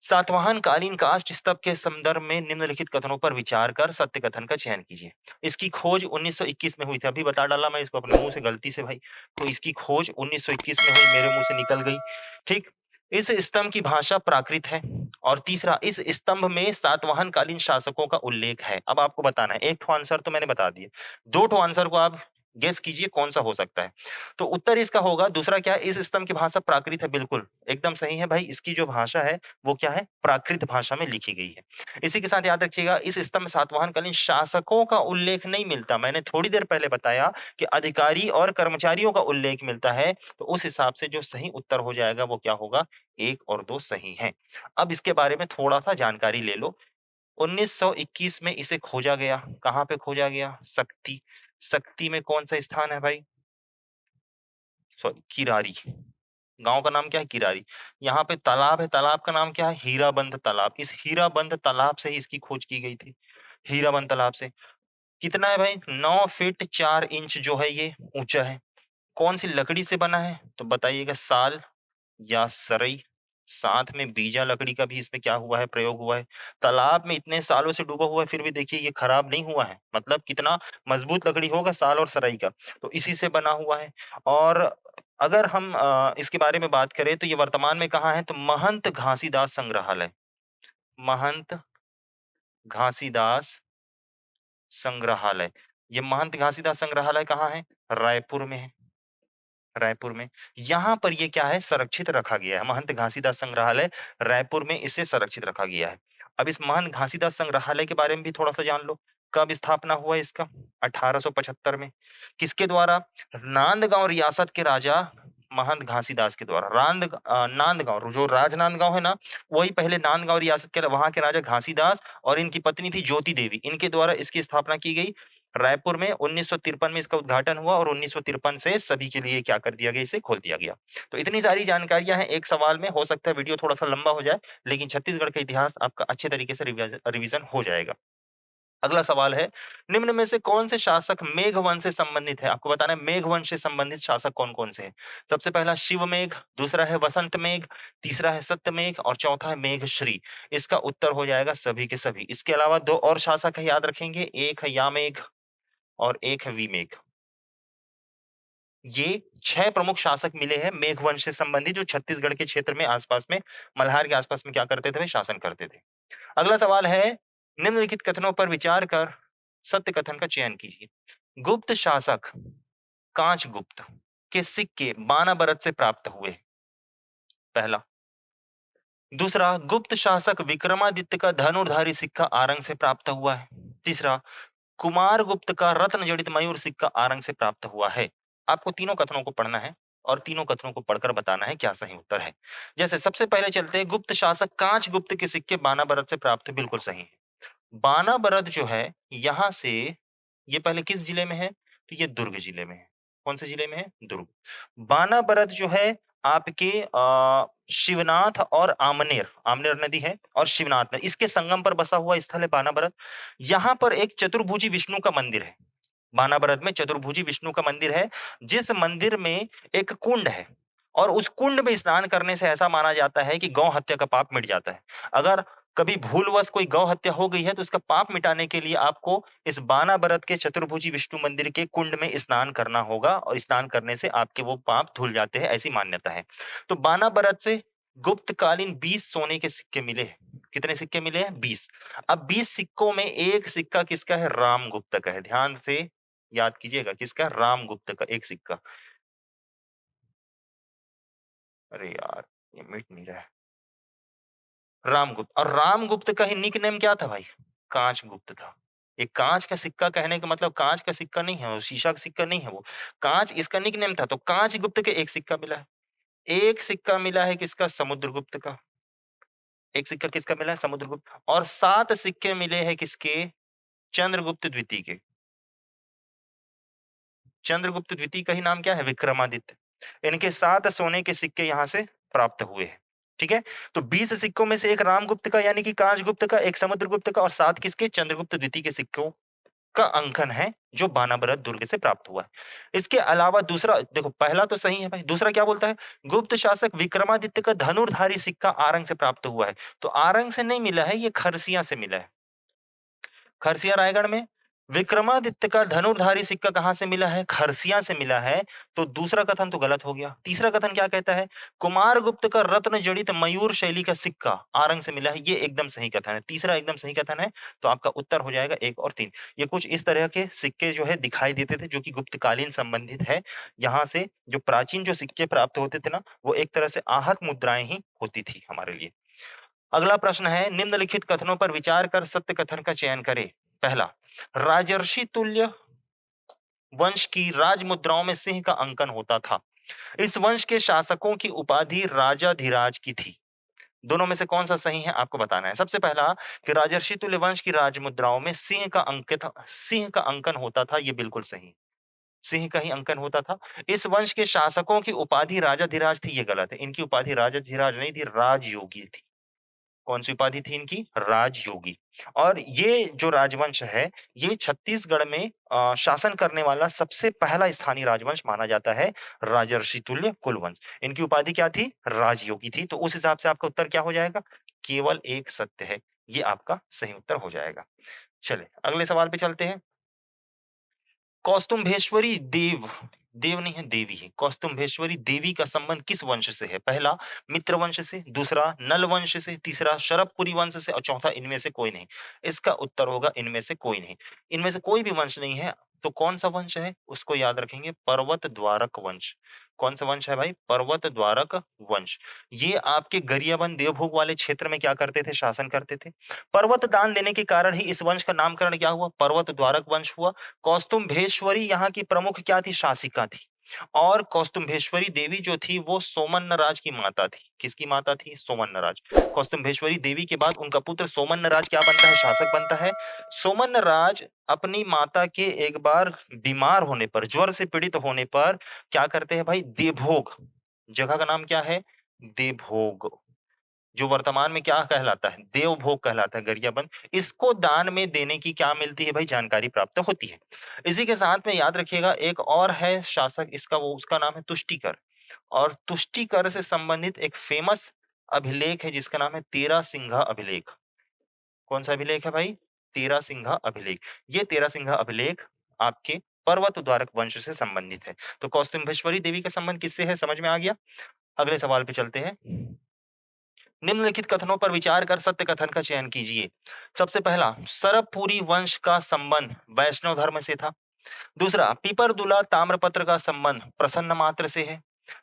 सातवाहन कालीन काष्ठ स्तंभ के संदर्भ में निम्नलिखित कथनों पर विचार कर सत्य कथन का चयन कीजिए। इसकी खोज 1921 में हुई थी। अभी बता डाला मैं इसको अपने मुंह से गलती से भाई। तो इसकी खोज 1921 में हुई, मेरे मुंह से निकल गई। ठीक। इस स्तंभ की भाषा प्राकृत है। और तीसरा, इस स्तंभ में सातवाहन कालीन शासकों का उल्लेख है। अब आपको बताना है, 1 ठो आंसर तो मैंने बता दिए। 2 ठो आंसर को आप गेस कीजिए कौन सा हो सकता है। तो उत्तर इसका होगा दूसरा क्या है? इस स्तंभ की भाषा प्राकृत है। बिल्कुल एकदम सही है भाई। इसकी जो भाषा है वो क्या है? प्राकृत भाषा में लिखी गई है। इसी के साथ याद रखिएगा इस स्तंभ में सातवाहन कालीन शासकों का उल्लेख नहीं मिलता। मैंने थोड़ी देर पहले बताया कि अधिकारी और कर्मचारियों का उल्लेख मिलता है। तो उस हिसाब से जो सही उत्तर हो जाएगा वो क्या होगा? 1 और 2 सही हैं। अब इसके बारे में थोड़ा-सा जानकारी ले लो। 1921 में इसे खोजा गया। कहाँ पे खोजा गया? सक्ती। सक्ती में कौन-सा स्थान है भाई? सॉरी, किरारी। गाँव का नाम क्या है? किरारी। यहाँ पे तालाब है, तालाब का नाम क्या है? हीराबंद तालाब। इस हीराबंद तालाब से ही इसकी खोज की गई थी। हीराबंद तालाब से। कितना है भाई? 9 फीट 4 इंच जो है ये ऊँचा है। कौन-सी लकड़ी से बना है? तो बताइएगा, साल या सरई। साथ में बीजा लकड़ी का भी इसमें क्या हुआ है? प्रयोग हुआ है। तालाब में इतने सालों से डूबा हुआ है फिर भी देखिए ये खराब नहीं हुआ है। मतलब कितना मजबूत लकड़ी होगा साल और सरई का। तो इसी से बना हुआ है। और अगर हम इसके बारे में बात करें तो ये वर्तमान में कहाँ है? तो महंत घासीदास संग्रहालय। महंत घासीदास संग्रहालय। ये महंत घासीदास संग्रहालय कहाँ है? रायपुर में है। रायपुर में। यहाँ पर ये क्या है? संरक्षित रखा गया है। महंत घासीदास संग्रहालय रायपुर में इसे संरक्षित रखा गया है। अब इस महंत घासीदास संग्रहालय के बारे में भी थोड़ा-सा जान लो। कब स्थापना हुआ इसका? 1875 में। किसके द्वारा? नांदगाँव रियासत के राजा महंत घासीदास के द्वारा। नांदगाँव जो राजनांदगाँव है ना, वही पहले नांदगाँव रियासत के वहाँ के राजा घासीदास और इनकी पत्नी थी ज्योति देवी। इनके द्वारा इसकी स्थापना की गई। रायपुर में 1953 में इसका उद्घाटन हुआ और 1953 से सभी के लिए क्या कर दिया गया, इसे खोल दिया गया। तो इतनी सारी जानकारियां हैं एक सवाल में, हो सकता है वीडियो थोड़ा सा लंबा हो जाए, लेकिन छत्तीसगढ़ का इतिहास आपका अच्छे तरीके से रिवीजन हो जाएगा। अगला सवाल है, निम्न में से कौन से शासक मेघवंश से संबंधित है? आपको बताना है मेघवंश से संबंधित शासक कौन-कौन से हैं। सबसे पहला शिवमेघ, दूसरा है वसंत मेघ, तीसरा है सत्यमेघ और चौथा है मेघश्री। इसका उत्तर हो जाएगा सभी के सभी। इसके अलावा 2 और शासक है, याद रखेंगे, एक है यामेघ और एक है विमेघ। ये 6 प्रमुख शासक मिले हैं मेघवंश से संबंधित, जो छत्तीसगढ़ के क्षेत्र में आसपास में, मल्हार के आसपास में क्या करते थे, वे शासन करते थे। अगला सवाल है, निम्नलिखित कथनों पर विचार कर सत्य कथन का चयन कीजिए। गुप्त शासक कांचगुप्त के सिक्के बानाबरत से प्राप्त हुए, पहला। दूसरा, गुप्त शासक विक्रमादित्य का धनुर्धारी सिक्का आरंग से प्राप्त हुआ है। तीसरा, कुमार गुप्त का रत्न जड़ित मयूर सिक्का आरंग से प्राप्त हुआ है। आपको तीनों कथनों को पढ़ना है और तीनों कथनों को पढ़कर बताना है क्या सही उत्तर है। जैसे सबसे पहले चलते हैं, गुप्त शासक कांचगुप्त के सिक्के बानाबरत से प्राप्त हुए, बिल्कुल सही है। बानाबरद जो है, यहाँ से ये पहले किस जिले में है? तो ये दुर्ग जिले में है। कौन से जिले में है? दुर्ग। बानाबरद जो है आपके शिवनाथ और आमनेर, आमनेर नदी है और शिवनाथ नदी, इसके संगम पर बसा हुआ स्थल है बानाबरद। यहाँ पर एक चतुर्भुजी विष्णु का मंदिर है। बानाबरद में चतुर्भुजी विष्णु का मंदिर है, जिस मंदिर में एक कुंड है और उस कुंड में स्नान करने से ऐसा माना जाता है कि गौ हत्या का पाप मिट जाता है। अगर कभी भूलवश कोई गौ हत्या हो गई है तो इसका पाप मिटाने के लिए आपको इस बानाबरद के चतुर्भुजी विष्णु मंदिर के कुंड में स्नान करना होगा और स्नान करने से आपके वो पाप धुल जाते हैं, ऐसी मान्यता है। तो बानाबरद से गुप्तकालीन 20 सोने के सिक्के मिले हैं। कितने सिक्के मिले हैं? 20। अब 20 सिक्कों में एक सिक्का किसका है? रामगुप्त का है। ध्यान से याद कीजिएगा, किसका? रामगुप्त का एक सिक्का। अरे यार, ये मिट नहीं रहा है। रामगुप्त, और रामगुप्त का ही निक नेम क्या था भाई? कांचगुप्त था। ये कांच का सिक्का कहने का मतलब कांच का सिक्का नहीं है, वो शीशा का सिक्का नहीं है वो। कांच इसका निक नेम था, तो कांचगुप्त के एक सिक्का मिला है। एक सिक्का मिला है किसका? समुद्रगुप्त का। एक सिक्का किसका मिला है? समुद्रगुप्त। और 7 सिक्के मिले हैं किसके? चंद्रगुप्त द्वितीय के। चंद्रगुप्त द्वितीय का ही नाम क्या है? विक्रमादित्य। इनके 7 सोने के सिक्के यहाँ से प्राप्त हुए हैं। ठीक है? तो 20 सिक्कों में से एक रामगुप्त का यानी कि कांचगुप्त का, एक समुद्रगुप्त का और 7 किसके? चंद्रगुप्त द्वितीय के सिक्कों का अंकन है, जो बानाबरद दुर्ग से प्राप्त हुआ है। इसके अलावा दूसरा देखो, पहला तो सही है भाई, दूसरा क्या बोलता है? गुप्त शासक विक्रमादित्य का धनुर्धारी सिक्का आरंग से प्राप्त हुआ है। तो आरंग से नहीं मिला है, ये खरसिया से मिला है। खरसिया रायगढ़ में। विक्रमादित्य का धनुर्धारी सिक्का कहाँ से मिला है? खरसिया से मिला है। तो दूसरा कथन तो गलत हो गया। तीसरा कथन क्या कहता है? कुमारगुप्त का रत्न जड़ित मयूर शैली का सिक्का आरंग से मिला है, ये एकदम सही कथन है। तीसरा एकदम सही कथन है। तो आपका उत्तर हो जाएगा 1 और 3। ये कुछ इस तरह के सिक्के जो है दिखाई देते थे, जो कि गुप्तकालीन संबंधित है। यहाँ से जो प्राचीन जो सिक्के प्राप्त होते थे ना, वो एक तरह से आहत मुद्राएं ही होती थी हमारे लिए। अगला प्रश्न है, निम्नलिखित कथनों पर विचार कर सत्य कथन का चयन करें। पहला, राजर्षि तुल्य वंश की राजमुद्राओं में सिंह का अंकन होता था। इस वंश के शासकों की उपाधि राजाधिराज की थी। दोनों में से कौन सा सही है आपको बताना है। सबसे पहला कि राजर्षि तुल्य वंश की राजमुद्राओं में सिंह का अंकन होता था, ये बिल्कुल सही। सिंह का ही अंकन होता था। इस वंश के शासकों की उपाधि राजाधिराज थी, ये गलत है। इनकी उपाधि राजाधिराज नहीं थी, राजयोगी थी। कौन सी उपाधि थी इनकी? राजयोगी। और ये जो राजवंश है, ये छत्तीसगढ़ में शासन करने वाला सबसे पहला स्थानीय राजवंश माना जाता है, राजर्षि तुल्य कुलवंश। इनकी उपाधि क्या थी? राजयोगी थी। तो उस हिसाब से आपका उत्तर क्या हो जाएगा? केवल एक सत्य है, ये आपका सही उत्तर हो जाएगा। चलिए अगले सवाल पे चलते हैं। कौस्तुम्भेश्वरी देव, देव नहीं है देवी है, कौस्तुम्भेश्वरी देवी का संबंध किस वंश से है? पहला मित्र वंश से, दूसरा नल वंश से, तीसरा शरभपुरी वंश से और चौथा इनमें से कोई नहीं। इसका उत्तर होगा इनमें से कोई नहीं। इनमें से कोई भी वंश नहीं है। तो कौन सा वंश है उसको याद रखेंगे, पर्वत द्वारक वंश। कौन सा वंश है भाई? पर्वत द्वारक वंश। ये आपके गरियाबंद देवभोग वाले क्षेत्र में क्या करते थे? शासन करते थे। पर्वत दान देने के कारण ही इस वंश का नामकरण क्या हुआ? पर्वत द्वारक वंश हुआ। कौस्तुम्भेश्वरी यहाँ की प्रमुख क्या थी? शासिका थी। और कौस्तुम्भेश्वरी देवी जो थी वो सोमन्नराज की माता थी। किसकी माता थी? सोमन्नराज। कौस्तुम्भेश्वरी देवी के बाद उनका पुत्र सोमन्नराज क्या बनता है? शासक बनता है। सोमन्नराज अपनी माता के एक बार बीमार होने पर, ज्वर से पीड़ित होने पर क्या करते हैं भाई? देवभोग, जगह का नाम क्या है? देवभोग, जो वर्तमान में क्या कहलाता है? देवभोग कहलाता है, गरियाबंद। इसको दान में देने की क्या मिलती है भाई? जानकारी प्राप्त होती है। इसी के साथ में याद रखिएगा एक और है शासक, इसका वो उसका नाम है तुष्टिकर। और तुष्टिकर से संबंधित एक फेमस अभिलेख है जिसका नाम है तेरा सिंघा अभिलेख। कौन सा अभिलेख है भाई? तेरा सिंघा अभिलेख। ये तेरा सिंघा अभिलेख आपके पर्वत द्वारक वंश से संबंधित है। तो कौस्तुम्भेश्वरी देवी का संबंध किससे है? समझ में आ गया। अगले सवाल पे चलते हैं। निम्नलिखित कथनों पर विचार कर सत्य कथन का चयन कीजिए। सबसे पहला, सरबपुरी वंश का संबंध वैष्णव धर्म से था। दूसरा, पीपरदुला ताम्रपत्र का संबंध प्रसन्न मात्र से है।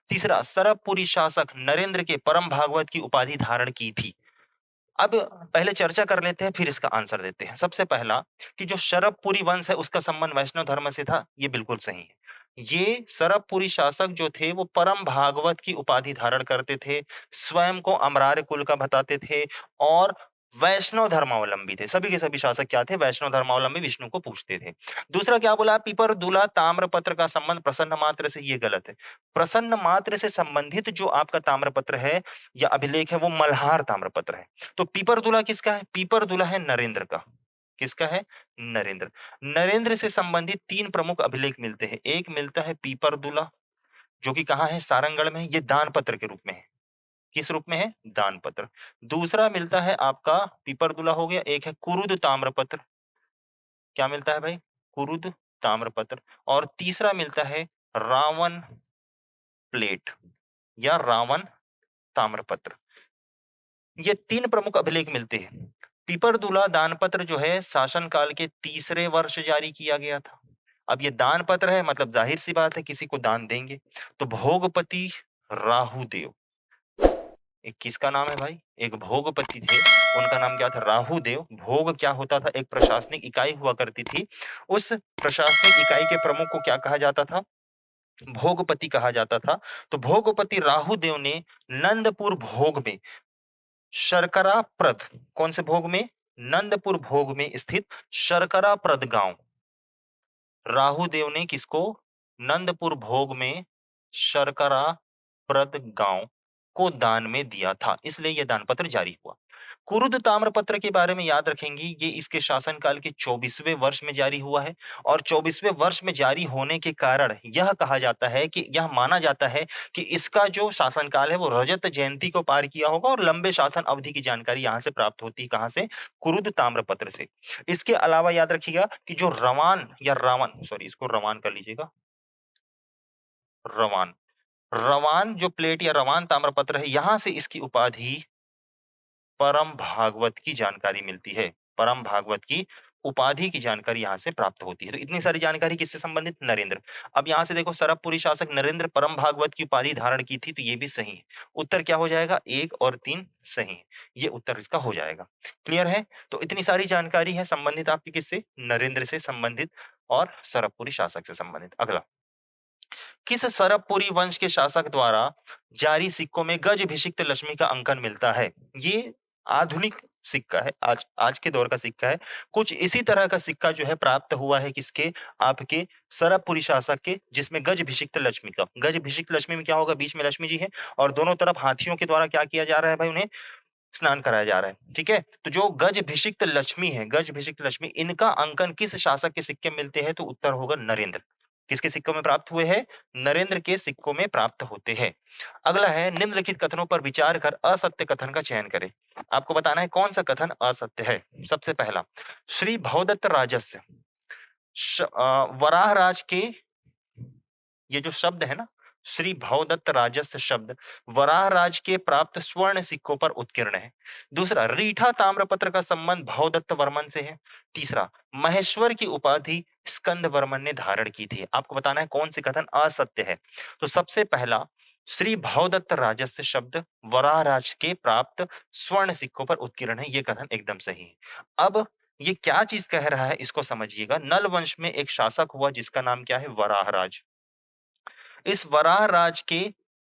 तीसरा, सरबपुरी शासक नरेंद्र के परम भागवत की उपाधि धारण की थी। अब पहले चर्चा कर लेते हैं फिर इसका आंसर देते हैं। सबसे पहला कि जो शरभपुरी वंश है उसका संबंध वैष्णव धर्म से था, ये बिल्कुल सही है। ये शरभपुरी शासक जो थे वो परम भागवत की उपाधि धारण करते थे, स्वयं को अमरार कुल का बताते थे और वैष्णव धर्मावलंबी थे। सभी के सभी शासक क्या थे? वैष्णव धर्मावलंबी, विष्णु को पूजते थे। दूसरा क्या बोला? पीपर दुला ताम्रपत्र का संबंध प्रसन्न मात्र से, ये गलत है। प्रसन्न मात्र से संबंधित जो आपका ताम्रपत्र है या अभिलेख है वो मल्हार ताम्रपत्र है। तो पीपरदुला किसका है? पीपरदुला है नरेंद्र का। किसका है? नरेंद्र। नरेंद्र से संबंधित तीन प्रमुख अभिलेख मिलते हैं। एक मिलता है पीपरदुला जो कि कहाँ है? सारंगढ़ में है। ये दान पत्र के रूप में है। किस रूप में है? दान पत्र। दूसरा मिलता है आपका पीपरदुला हो गया, एक है कुरुद ताम्रपत्र। क्या मिलता है भाई? कुरुद ताम्रपत्र। और तीसरा मिलता है रावण प्लेट या रावण ताम्रपत्र। ये तीन प्रमुख अभिलेख मिलते हैं। पीपरदुला दानपत्र जो है शासनकाल के तीसरे वर्ष जारी किया गया था। अब ये दान पत्र है मतलब जाहिर सी बात है किसी को दान देंगे। तो भोगपति राहुदेव, एक किसका नाम है भाई? एक भोगपति थे, उनका नाम क्या था? राहुदेव। भोग क्या होता था? एक प्रशासनिक इकाई हुआ करती थी। उस प्रशासनिक इकाई के प्रमुख को क्या कहा जाता था? भोगपति कहा जाता था। तो भोगपति राहुदेव ने नंदपुर भोग में शर्कराप्रद, कौन से भोग में? नंदपुर भोग में स्थित शर्कराप्रद गांव, राहुदेव ने किसको? नंदपुर भोग में शर्कराप्रद गांव को दान में दिया था, इसलिए यह दान पत्र जारी हुआ। कुरुद ताम्रपत्र के बारे में याद रखेंगे, ये इसके शासनकाल के 24वें वर्ष में जारी हुआ है और 24वें वर्ष में जारी होने के कारण यह कहा जाता है कि यह माना जाता है कि इसका जो शासनकाल है वो रजत जयंती को पार किया होगा और लंबे शासन अवधि की जानकारी यहाँ से प्राप्त होती है। कहाँ से? कुरुद ताम्रपत्र से। इसके अलावा याद रखिएगा कि जो रवान या रावण, सॉरी इसको रवान कर लीजिएगा, रवान, रवान जो प्लेट या रवान ताम्रपत्र है, यहां से इसकी उपाधि परम भागवत की जानकारी मिलती है। परम भागवत की उपाधि की जानकारी यहाँ से प्राप्त होती है। तो इतनी सारी जानकारी किससे संबंधित? नरेंद्र। अब यहाँ से देखो सरबपुरी शासक नरेंद्र परम भागवत की उपाधि धारण की थी, तो ये भी सही है। उत्तर क्या हो जाएगा? 1 और 3 सही है। ये उत्तर इसका हो जाएगा। क्लियर है? तो इतनी सारी जानकारी है संबंधित आपकी किससे? नरेंद्र से संबंधित और सरबपुरी शासक से संबंधित। अगला, किस सरबपुरी वंश के शासक द्वारा जारी सिक्कों में गजभिषिक्त लक्ष्मी का अंकन मिलता है? ये आधुनिक सिक्का है, आज आज के दौर का सिक्का है। कुछ इसी तरह का सिक्का जो है प्राप्त हुआ है किसके? आपके सरबपुरी शासक के, जिसमें गजभिषिक्त लक्ष्मी का, गजभिषिक्त लक्ष्मी में क्या होगा? बीच में लक्ष्मी जी है और दोनों तरफ हाथियों के द्वारा क्या किया जा रहा है भाई? उन्हें स्नान कराया जा रहा है। ठीक है? तो जो गजभिषिक्त लक्ष्मी है, गजभिषिक्त लक्ष्मी, इनका अंकन किस शासक के सिक्के में मिलते हैं? तो उत्तर होगा नरेंद्र। किसके सिक्कों में प्राप्त हुए हैं? नरेंद्र के सिक्कों में प्राप्त होते हैं। अगला है, निम्नलिखित कथनों पर विचार कर असत्य कथन का चयन करें। आपको बताना है कौन सा कथन असत्य है। सबसे पहला, श्री भवदत्त राजस्य वराहराज के, ये जो शब्द है ना, श्री भवदत्त राजस्व शब्द वराहराज के प्राप्त स्वर्ण सिक्कों पर उत्कीर्ण है। दूसरा, रीठा ताम्रपत्र का संबंध भवदत्त वर्मन से है। तीसरा, महेश्वर की उपाधि स्कंद वर्मन ने धारण की थी। आपको बताना है कौन सी कथन असत्य है। तो सबसे पहला, श्री भवदत्त राजस्व शब्द वराहराज के प्राप्त स्वर्ण सिक्कों पर उत्कीर्ण है, ये कथन एकदम सही है। अब ये क्या चीज कह रहा है इसको समझिएगा। नल वंश में एक शासक हुआ जिसका नाम क्या है? वराहराज। इस वराह राज के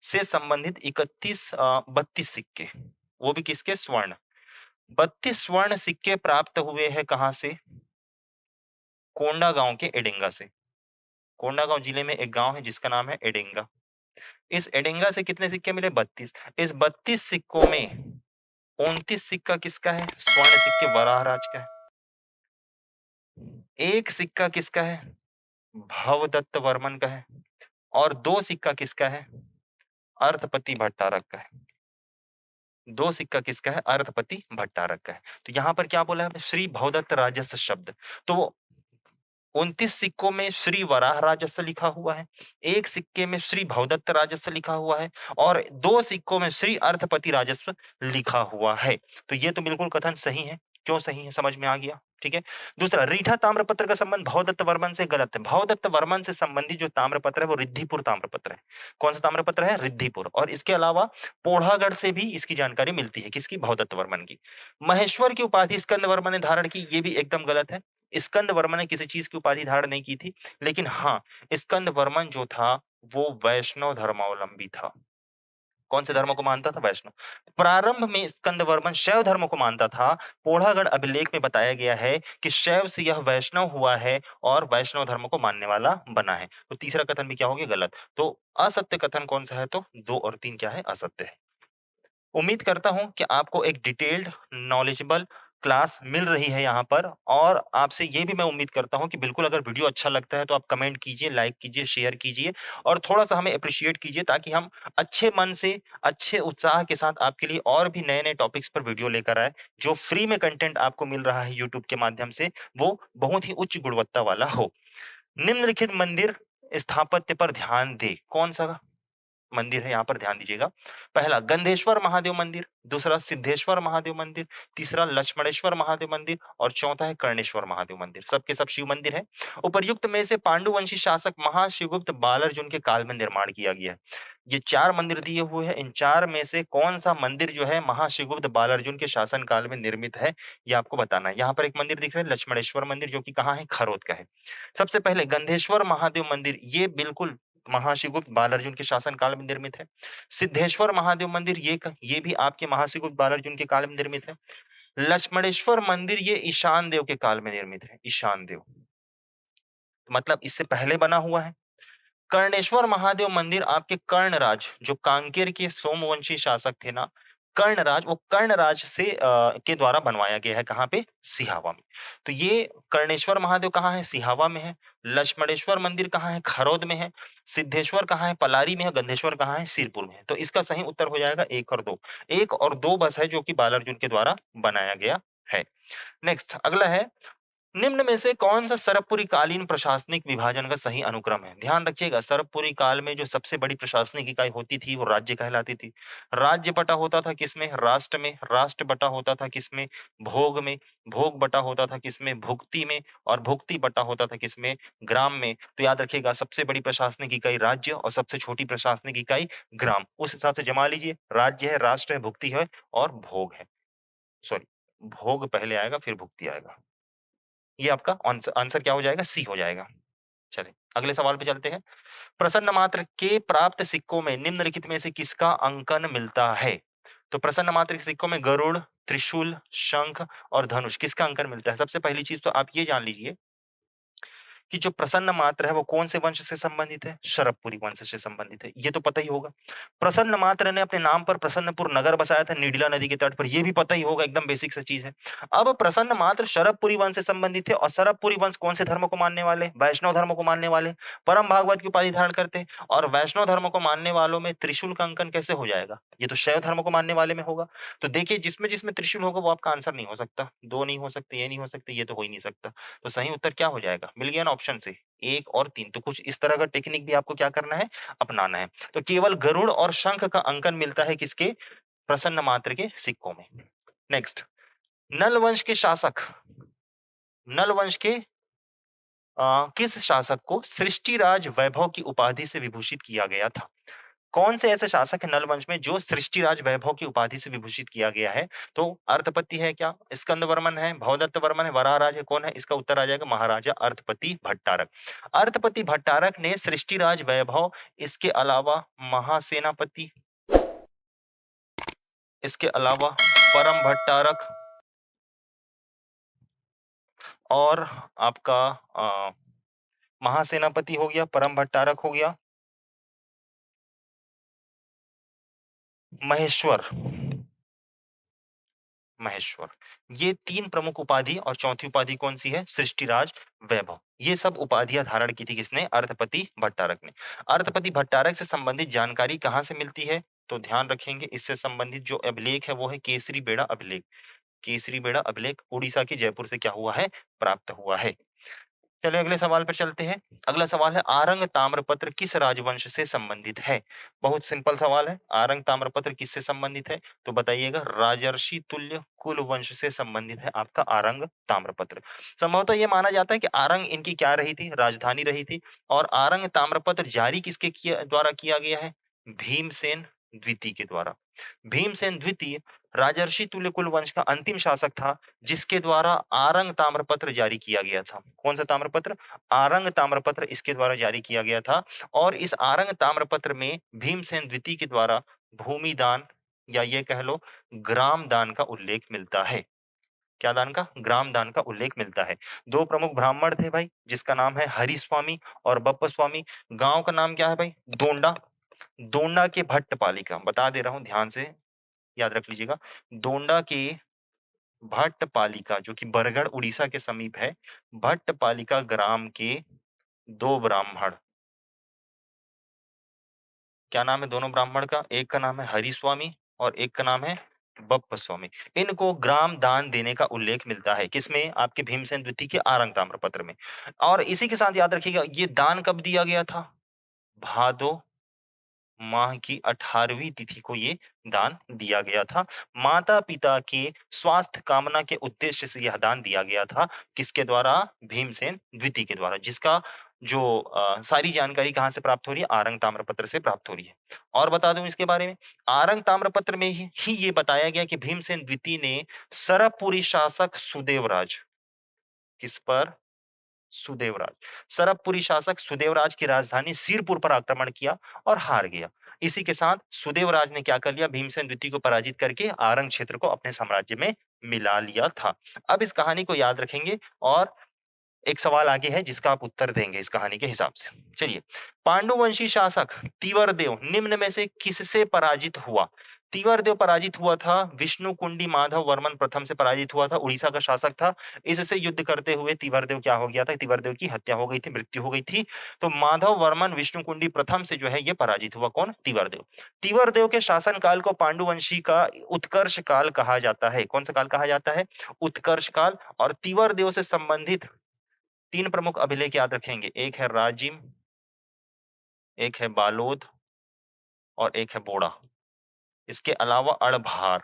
से संबंधित 32 सिक्के, वो भी किसके? स्वर्ण। 32 स्वर्ण सिक्के प्राप्त हुए हैं कहां से? कोंडागांव के एडिंगा से। कोंडागांव जिले में एक गांव है जिसका नाम है एडिंगा। इस एडिंगा से कितने सिक्के मिले? 32। इस 32 सिक्कों में 29 सिक्का किसका है? स्वर्ण सिक्के वराहराज का है। एक सिक्का किसका है? भवदत्त वर्मन का है। और दो सिक्का किसका है? अर्थपति भट्टारक का है। दो सिक्का किसका है? अर्थपति भट्टारक का है। तो यहां पर क्या बोला है? श्री भवदत्त राजस्व शब्द। तो 29 सिक्कों में श्री वराह राजस्व लिखा हुआ है, एक सिक्के में श्री भवदत्त राजस्व लिखा हुआ है और दो सिक्कों में श्री अर्थपति राजस्व लिखा हुआ है। तो ये तो बिल्कुल कथन सही है। क्यों सही है? समझ में आ गया। ठीक है। दूसरा, रीठा ताम्रपत्र का संबंध भवदत्त वर्मन से गलत है। भवदत्त वर्मन से संबंधित जो ताम्रपत्र है वो रिद्धिपुर ताम्रपत्र है। कौन सा ताम्रपत्र है? रिद्धिपुर। और इसके अलावा पोढ़ागढ़ से भी इसकी जानकारी मिलती है। किसकी? भवदत्त वर्मन की। महेश्वर की उपाधि स्कंद वर्मन ने धारण की, ये भी एकदम गलत है। स्कंद वर्मन ने किसी चीज की उपाधि धारण नहीं की थी, लेकिन हाँ, स्कंद वर्मन जो था वो वैष्णव धर्मावलंबी था। कौन से धर्म को मानता था? वैष्णव। प्रारंभ में स्कंद वर्मन शैव धर्म को मानता था। पोढ़ागढ़ अभिलेख में बताया गया है कि शैव से यह वैष्णव हुआ है और वैष्णव धर्म को मानने वाला बना है। तो तीसरा कथन भी क्या हो गया? गलत। तो असत्य कथन कौन सा है? तो 2 और 3 क्या है? असत्य है। उम्मीद करता हूं कि आपको एक डिटेल्ड नॉलेजेबल क्लास मिल रही है यहाँ पर, और आपसे ये भी मैं उम्मीद करता हूं कि बिल्कुल अगर वीडियो अच्छा लगता है तो आप कमेंट कीजिए, लाइक कीजिए, शेयर कीजिए और थोड़ा-सा हमें एप्रिशिएट कीजिए, ताकि हम अच्छे मन से, अच्छे उत्साह के साथ आपके लिए और भी नए-नए टॉपिक्स पर वीडियो लेकर आएँ। जो फ्री में कंटेंट आपको मिल रहा है यूट्यूब के माध्यम से, वो बहुत ही उच्च गुणवत्ता वाला हो। निम्नलिखित मंदिर स्थापत्य पर ध्यान दें। कौन-सा मंदिर है? यहाँ पर ध्यान दीजिएगा। पहला गंधेश्वर महादेव मंदिर, दूसरा सिद्धेश्वर महादेव मंदिर, तीसरा लक्ष्मणेश्वर महादेव मंदिर और चौथा है कर्णेश्वर महादेव मंदिर। सबके सब शिव मंदिर है। उपर्युक्त में से पांडुवंशी शासक महाशिवगुप्त बालार्जुन के काल में निर्माण किया गया है। ये 4 मंदिर दिए हुए हैं। इन 4 में से कौन-सा मंदिर जो है महाशिवगुप्त बालार्जुन के शासन काल में निर्मित है, ये आपको बताना है। यहाँ पर एक मंदिर दिख रहा है लक्ष्मणेश्वर मंदिर, जो कि कहाँ है? खरोद का है। सबसे पहले गंधेश्वर महादेव मंदिर, ये बिल्कुल महाशिवगुप्त बालार्जुन के शासन काल में निर्मित है। सिद्धेश्वर महादेव मंदिर, ये भी आपके महाशिवगुप्त बालार्जुन के काल में निर्मित है। लक्ष्मणेश्वर मंदिर, ये ईशान देव के काल में निर्मित है। ईशान देव मतलब इससे पहले बना हुआ है। कर्णेश्वर महादेव मंदिर आपके कर्णराज, जो कांकेर के सोमवंशी शासक थे ना, कर्णराज, वो कर्णराज से के द्वारा बनवाया गया है। कहाँ पे? सिहावा में। तो ये कर्णेश्वर महादेव कहाँ है? सिहावा में है। लक्ष्मणेश्वर मंदिर कहाँ है? खरौद में है। सिद्धेश्वर कहाँ है? पलारी में है। गंधेश्वर कहाँ है? सिरपुर में है। तो इसका सही उत्तर हो जाएगा 1 और 2। 1 और 2 बस है जो कि बालार्जुन के द्वारा बनाया गया है। नेक्स्ट अगला है, निम्न में से कौन सा सरबपुरी कालीन प्रशासनिक विभाजन का सही अनुक्रम है? ध्यान रखिएगा, सरबपुरी काल में जो सबसे बड़ी प्रशासनिक इकाई होती थी वो राज्य कहलाती थी। राज्य बटा होता था किसमें? राष्ट्र में। राष्ट्र बटा होता था किसमें? भोग में। भोग बटा होता था किसमें? भुक्ति में। और भुक्ति बटा होता था किसमें? ग्राम में। तो याद रखिएगा, सबसे बड़ी प्रशासनिक इकाई राज्य और सबसे छोटी प्रशासनिक इकाई ग्राम। उस हिसाब से जमा लीजिए, राज्य है, राष्ट्र है, भुक्ति है और भोग है। सॉरी, भोग पहले आएगा फिर भुक्ति आएगा। ये आपका आंसर आंसर क्या हो जाएगा? सी हो जाएगा। चलिए अगले सवाल पे चलते हैं। प्रसन्न मात्र के प्राप्त सिक्कों में निम्नलिखित में से किसका अंकन मिलता है? तो प्रसन्न मात्र के सिक्कों में गरुड़, त्रिशूल, शंख और धनुष, किसका अंकन मिलता है? सबसे पहली चीज तो आप ये जान लीजिए कि जो प्रसन्न मात्र है वो कौन से वंश से संबंधित है? शरभपुरी वंश से संबंधित है। ये तो पता ही होगा। प्रसन्न मात्र ने अपने नाम पर प्रसन्नपुर नगर बसाया था नीडला नदी के तट पर, ये भी पता ही होगा, एकदम बेसिक सा चीज है। अब प्रसन्न मात्र शरभपुरी वंश से संबंधित है और शरभपुरी वंश कौन से धर्म को मानने वाले? वैष्णव धर्म को मानने वाले, परम भागवत की उपाधि धारण करते हैं। और वैष्णव धर्म को मानने वालों में त्रिशूल का अंकन कैसे हो जाएगा? ये तो शैव धर्म को मानने वाले में होगा। तो देखिए, जिसमें जिसमें त्रिशूल होगा वो आपका आंसर नहीं हो सकता। 2 नहीं हो सकते, ये नहीं हो सकते, ये तो हो ही नहीं सकता। तो सही उत्तर क्या हो जाएगा? मिल गया ना ऑप्शन से 1 और 3। तो कुछ इस तरह का टेक्निक भी आपको क्या करना है? अपनाना है। तो केवल गरुड़ और शंख का अंकन मिलता है किसके? प्रसन्न मात्र के सिक्कों में। नेक्स्ट, नल वंश के शासक, नल वंश के किस शासक को सृष्टिराज वैभव की उपाधि से विभूषित किया गया था? कौन से ऐसे शासक है नल वंश में जो सृष्टिराज वैभव की उपाधि से विभूषित किया गया है? तो अर्थपति है क्या? स्कंदवर्मन है, भवदत्त वर्मन है, वराहराज है, कौन है? इसका उत्तर आ जाएगा महाराजा अर्थपति भट्टारक। अर्थपति भट्टारक ने सृष्टिराज वैभव, इसके अलावा महासेनापति, इसके अलावा परम भट्टारक और आपका महासेनापति हो गया, परम भट्टारक हो गया, महेश्वर, महेश्वर। ये 3 प्रमुख उपाधि और चौथी उपाधि कौन-सी है? सृष्टिराज वैभव। ये सब उपाधियाँ धारण की थी किसने? अर्थपति भट्टारक ने। अर्थपति भट्टारक से संबंधित जानकारी कहाँ से मिलती है? तो ध्यान रखेंगे इससे संबंधित जो अभिलेख है वो है केसरी बेड़ा अभिलेख। केसरी बेड़ा अभिलेख उड़ीसा के जयपुर से क्या हुआ है? प्राप्त हुआ है। चलिए अगले सवाल पर चलते हैं। अगला सवाल है आरंग ताम्रपत्र किस राजवंश से संबंधित है? बहुत सिंपल सवाल है। आरंग ताम्रपत्र किससे संबंधित है? तो बताइएगा राजर्षि तुल्य कुल वंश से संबंधित है आपका आरंग ताम्रपत्र। संभवतः ये माना जाता है कि आरंग इनकी क्या रही थी? राजधानी रही थी और आरंग ताम्रपत्र जारी किसके द्वारा किया गया है? भीमसेन द्वितीय के द्वारा। भीमसेन द्वितीय राजर्षि तुल्य कुल वंश का अंतिम शासक था जिसके द्वारा आरंग ताम्रपत्र जारी किया गया था। कौन सा ताम्रपत्र? आरंग ताम्रपत्र इसके द्वारा जारी किया गया था और इस आरंग ताम्रपत्र में भीमसेन द्वितीय के द्वारा भूमि दान या ये कह लो ग्राम दान का उल्लेख मिलता है। क्या दान का? ग्राम दान का उल्लेख मिलता है। 2 प्रमुख ब्राह्मण थे भाई जिसका नाम है हरिस्वामी और बप्प स्वामी। गाँव का नाम क्या है भाई? दोंडा। दोंडा के भट्टपालिका बता दे रहा हूँ ध्यान से याद रख लीजिएगा। दोंडा के भट्टपालिका जो कि बरगढ़ उड़ीसा के समीप है, भट्टपालिका ग्राम के 2 ब्राह्मण, क्या नाम है दोनों ब्राह्मण का? एक का नाम है हरिस्वामी और एक का नाम है बप्प स्वामी। इनको ग्राम दान देने का उल्लेख मिलता है, किसमें? आपके भीमसेन द्वितीय के आरंग ताम्रपत्र में। और इसी के साथ याद रखिएगा ये दान कब दिया गया था? भादो माह की 18वीं तिथि को ये दान दिया गया था। माता-पिता के स्वास्थ्य कामना के उद्देश्य से यह दान दिया गया था। किसके द्वारा? भीमसेन द्वितीय के द्वारा, जिसका जो सारी जानकारी कहाँ से प्राप्त हो रही है? आरंग ताम्रपत्र से प्राप्त हो रही है। और बता दूँ इसके बारे में, आरंग ताम्रपत्र में ही ये बताया गया कि भीमसेन द्वितीय ने सरबपुरी शासक सुदेवराज, किस पर? सुदेवराज। सरबपुरी शासक सुदेवराज की राजधानी सिरपुर पर आक्रमण किया और हार गया। इसी के साथ सुदेवराज ने क्या कर लिया? भीमसेन द्वितीय को पराजित करके आरंग क्षेत्र को अपने साम्राज्य में मिला लिया था। अब इस कहानी को याद रखेंगे और एक सवाल आगे है जिसका आप उत्तर देंगे इस कहानी के हिसाब से। चलिए, पांडुवंशी शासक तीवरदेव निम्न में से किससे पराजित हुआ? तीवरदेव पराजित हुआ था विष्णुकुंडी माधव वर्मन प्रथम से पराजित हुआ था, उड़ीसा का शासक था। इससे युद्ध करते हुए तीवरदेव क्या हो गया था? तीवरदेव की हत्या हो गई थी, मृत्यु हो गई थी। तो माधव वर्मन विष्णुकुंडी प्रथम से जो है ये पराजित हुआ। कौन? तीवरदेव। तीवरदेव के शासन काल को पांडुवंशी का उत्कर्ष काल कहा जाता है। कौन सा काल कहा जाता है? उत्कर्ष काल। और तीवरदेव से संबंधित 3 प्रमुख अभिलेख याद रखेंगे। एक है राजिम, एक है बालोद और एक है बोड़ा। इसके अलावा अड़भार।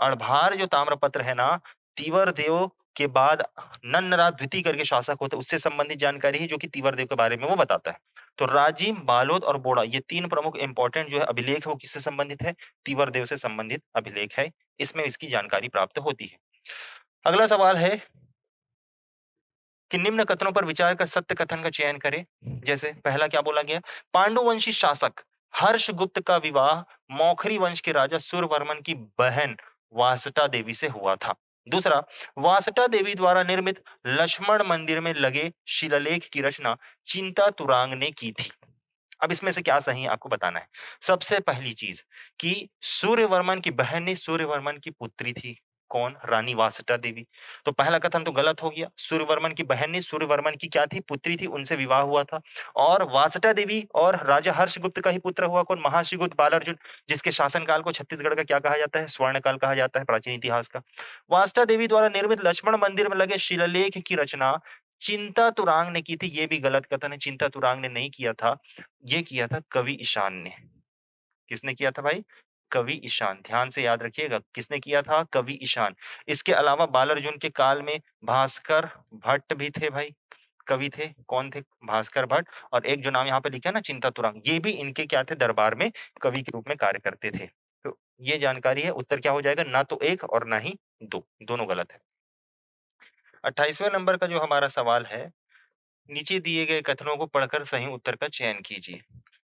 अड़भार जो ताम्रपत्र है ना, तीवरदेव के बाद नन्नराज द्वितीय करके शासक होते उससे संबंधित जानकारी है जो कि तीवरदेव के बारे में वो बताता है। तो राजिम, बालोद और बोड़ा ये 3 प्रमुख इंपॉर्टेंट जो है अभिलेख है वो किससे संबंधित है? तीवरदेव से संबंधित अभिलेख है। इसमें इसकी जानकारी प्राप्त होती है। अगला सवाल है कि निम्न कथनों पर विचार कर सत्य कथन का चयन करें। जैसे पहला क्या बोला गया? पांडुवंशी शासक हर्षगुप्त का विवाह मौखरी वंश के राजा सूरवर्मन की बहन वासटा देवी से हुआ था। दूसरा, वासटा देवी द्वारा निर्मित लक्ष्मण मंदिर में लगे शिलालेख की रचना चिंता तुरांग ने की थी। अब इसमें से क्या सही है आपको बताना है। सबसे पहली चीज कि सूर्यवर्मन की बहन ने सूर्यवर्मन की पुत्री थी। कौन? रानी वासटा देवी। तो पहला कथन तो गलत हो गया। सूर्यवर्मन की बहन ने सूर्यवर्मन की क्या थी? पुत्री थी, उनसे विवाह हुआ था। और वासटा देवी और राजा हर्षगुप्त का ही पुत्र हुआ। कौन? महाशिगुप्त बालार्जुन, जिसके शासनकाल को छत्तीसगढ़ का क्या कहा जाता है? स्वर्णकाल कहा जाता है प्राचीन इतिहास का। वासटा देवी द्वारा निर्मित लक्ष्मण मंदिर में लगे शिलालेख की रचना चिंता तुरांग ने की थी। ये भी गलत कथन है, चिंता तुरांग ने नहीं किया था। ये किया था कवि ईशान ने। किसने किया था भाई? कवि ईशान। ध्यान से याद रखिएगा किसने किया था? कवि ईशान। इसके अलावा बालार्जुन के काल में भास्कर भट्ट भी थे भाई। कवि थे, कौन थे? भास्कर भट्ट और एक जो नाम यहाँ पे लिखा है ना चिंतातुरंग, ये भी इनके क्या थे दरबार में कवि के रूप में कार्य करते थे। तो ये जानकारी है, उत्तर क्या हो जाएगा? ना तो 1 और ना ही 2, दोनों गलत है। 28वें नंबर का जो हमारा सवाल है, नीचे दिए गए कथनों को पढ़कर सही उत्तर का चयन कीजिए।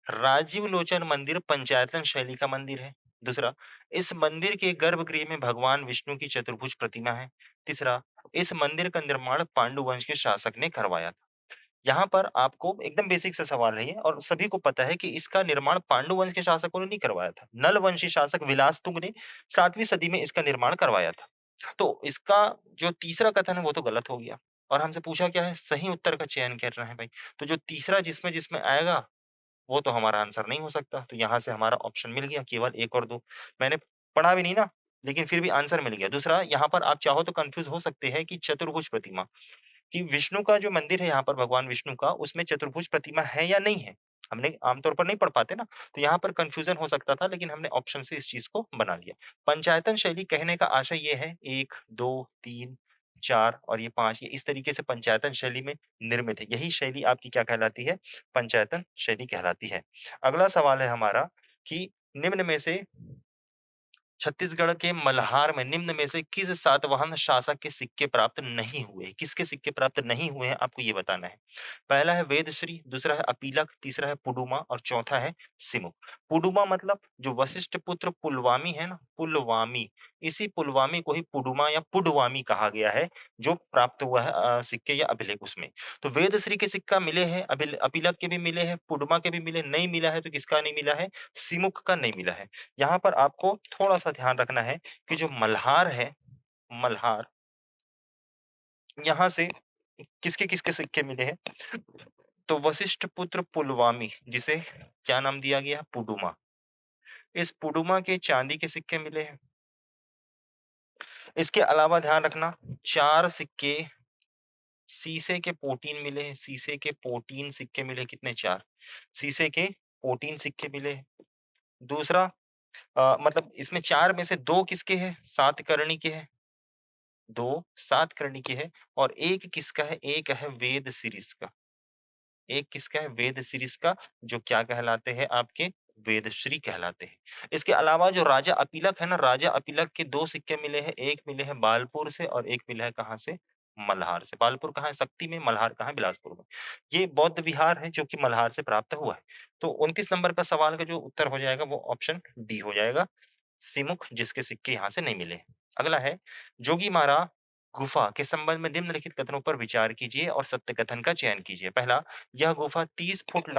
राजीव लोचन मंदिर पंचायतन शैली का मंदिर है। दूसरा, इस मंदिर के गर्भगृह में भगवान विष्णु की चतुर्भुज प्रतिमा है। तीसरा, इस मंदिर का निर्माण पांडु वंश के शासक ने करवाया था। यहाँ पर आपको एकदम बेसिक सा सवाल है ये और सभी को पता है कि इसका निर्माण पांडु वंश के शासकों ने नहीं करवाया था। नल वंशी शासक विलासतुंग ने 7वीं सदी में इसका निर्माण करवाया था। तो इसका जो तीसरा कथन है वो तो गलत हो गया और हमसे पूछा क्या है? सही उत्तर का चयन करना है भाई। तो जो तीसरा जिसमें आएगा वो तो हमारा आंसर नहीं हो सकता। तो यहाँ से हमारा ऑप्शन मिल गया केवल 1 और 2। मैंने पढ़ा भी नहीं ना, लेकिन फिर भी आंसर मिल गया। दूसरा, यहाँ पर आप चाहो तो कन्फ्यूज़ हो सकते हैं कि चतुर्भुज प्रतिमा, कि विष्णु का जो मंदिर है यहाँ पर भगवान विष्णु का, उसमें चतुर्भुज प्रतिमा है या नहीं है? हमने आमतौर पर नहीं पढ़ पाते ना, तो यहाँ पर कन्फ्यूज़न हो सकता था, लेकिन हमने ऑप्शन से इस चीज़ को बना लिया। पंचायतन शैली कहने का आशय ये है 1, 2, 3, 4 और ये 5, ये इस तरीके से पंचायतन शैली में निर्मित है। यही शैली आपकी क्या कहलाती है? पंचायतन शैली कहलाती है। अगला सवाल है हमारा कि निम्न में से छत्तीसगढ़ के मल्हार में निम्न में से किस सातवाहन शासक के सिक्के प्राप्त नहीं हुए? किसके सिक्के प्राप्त नहीं हुए हैं, आपको ये बताना है। पहला है वेदश्री, दूसरा है अपीलक, तीसरा है पुडुमा और चौथा है सिमुक। पुडुमा मतलब जो वशिष्ठ पुत्र पुलवामी है ना, पुलवामी, इसी पुलवामी को ही पुडुमा या पुडवामी कहा गया है, जो प्राप्त हुआ है सिक्के या अभिलेख उसमें। तो वेदश्री के सिक्का मिले हैं, अपीलक के भी मिले हैं, पुडुमा के भी मिले, नहीं मिला है तो किसका नहीं मिला है? सिमुक का नहीं मिला है। यहाँ पर आपको थोड़ा-सा ध्यान रखना है कि जो मल्हार है, मल्हार, यहाँ से किसके-किसके सिक्के मिले हैं? तो वशिष्ठ पुत्र पुलवामी, जिसे क्या नाम दिया गया? पुडुमा। इस पुडुमा के चांदी के सिक्के मिले हैं। इसके अलावा ध्यान रखना 4 सिक्के सीसे के पोटीन मिले हैं, सीसे के पोटीन सिक्के मिले कितने? 4 सीसे के पोटीन सिक्के मिले हैं। दूसरा मतलब इसमें 4 में से 2 किसके हैं? सातकर्णी के हैं। 2 सातकर्णी के हैं और 1 किसका है? 1 है वेद शिरीष का। एक किसका है? वेद शिरीष का, जो क्या कहलाते हैं आपके? वेदश्री कहलाते हैं। इसके अलावा जो राजा अपीलक है ना, राजा अपीलक के 2 सिक्के मिले हैं, एक मिले हैं बालपुर से और एक मिला है कहाँ से? मल्हार से। बालपुर कहाँ है? शक्ति में, मल्हार कहाँ है? बिलासपुर में। ये बौद्ध विहार है जो कि मल्हार से प्राप्त हुआ है। तो 29 नंबर का सवाल का जो उत्तर हो जाएगा वो ऑप्शन डी हो जाएगा, सिमुक, जिसके सिक्के यहाँ से नहीं मिले। अगला है जोगीमारा गुफा के संबंध में निम्नलिखित कथनों पर विचार कीजिए और सत्य कथन का चयन कीजिए। पहला, यह गुफा 30 फुट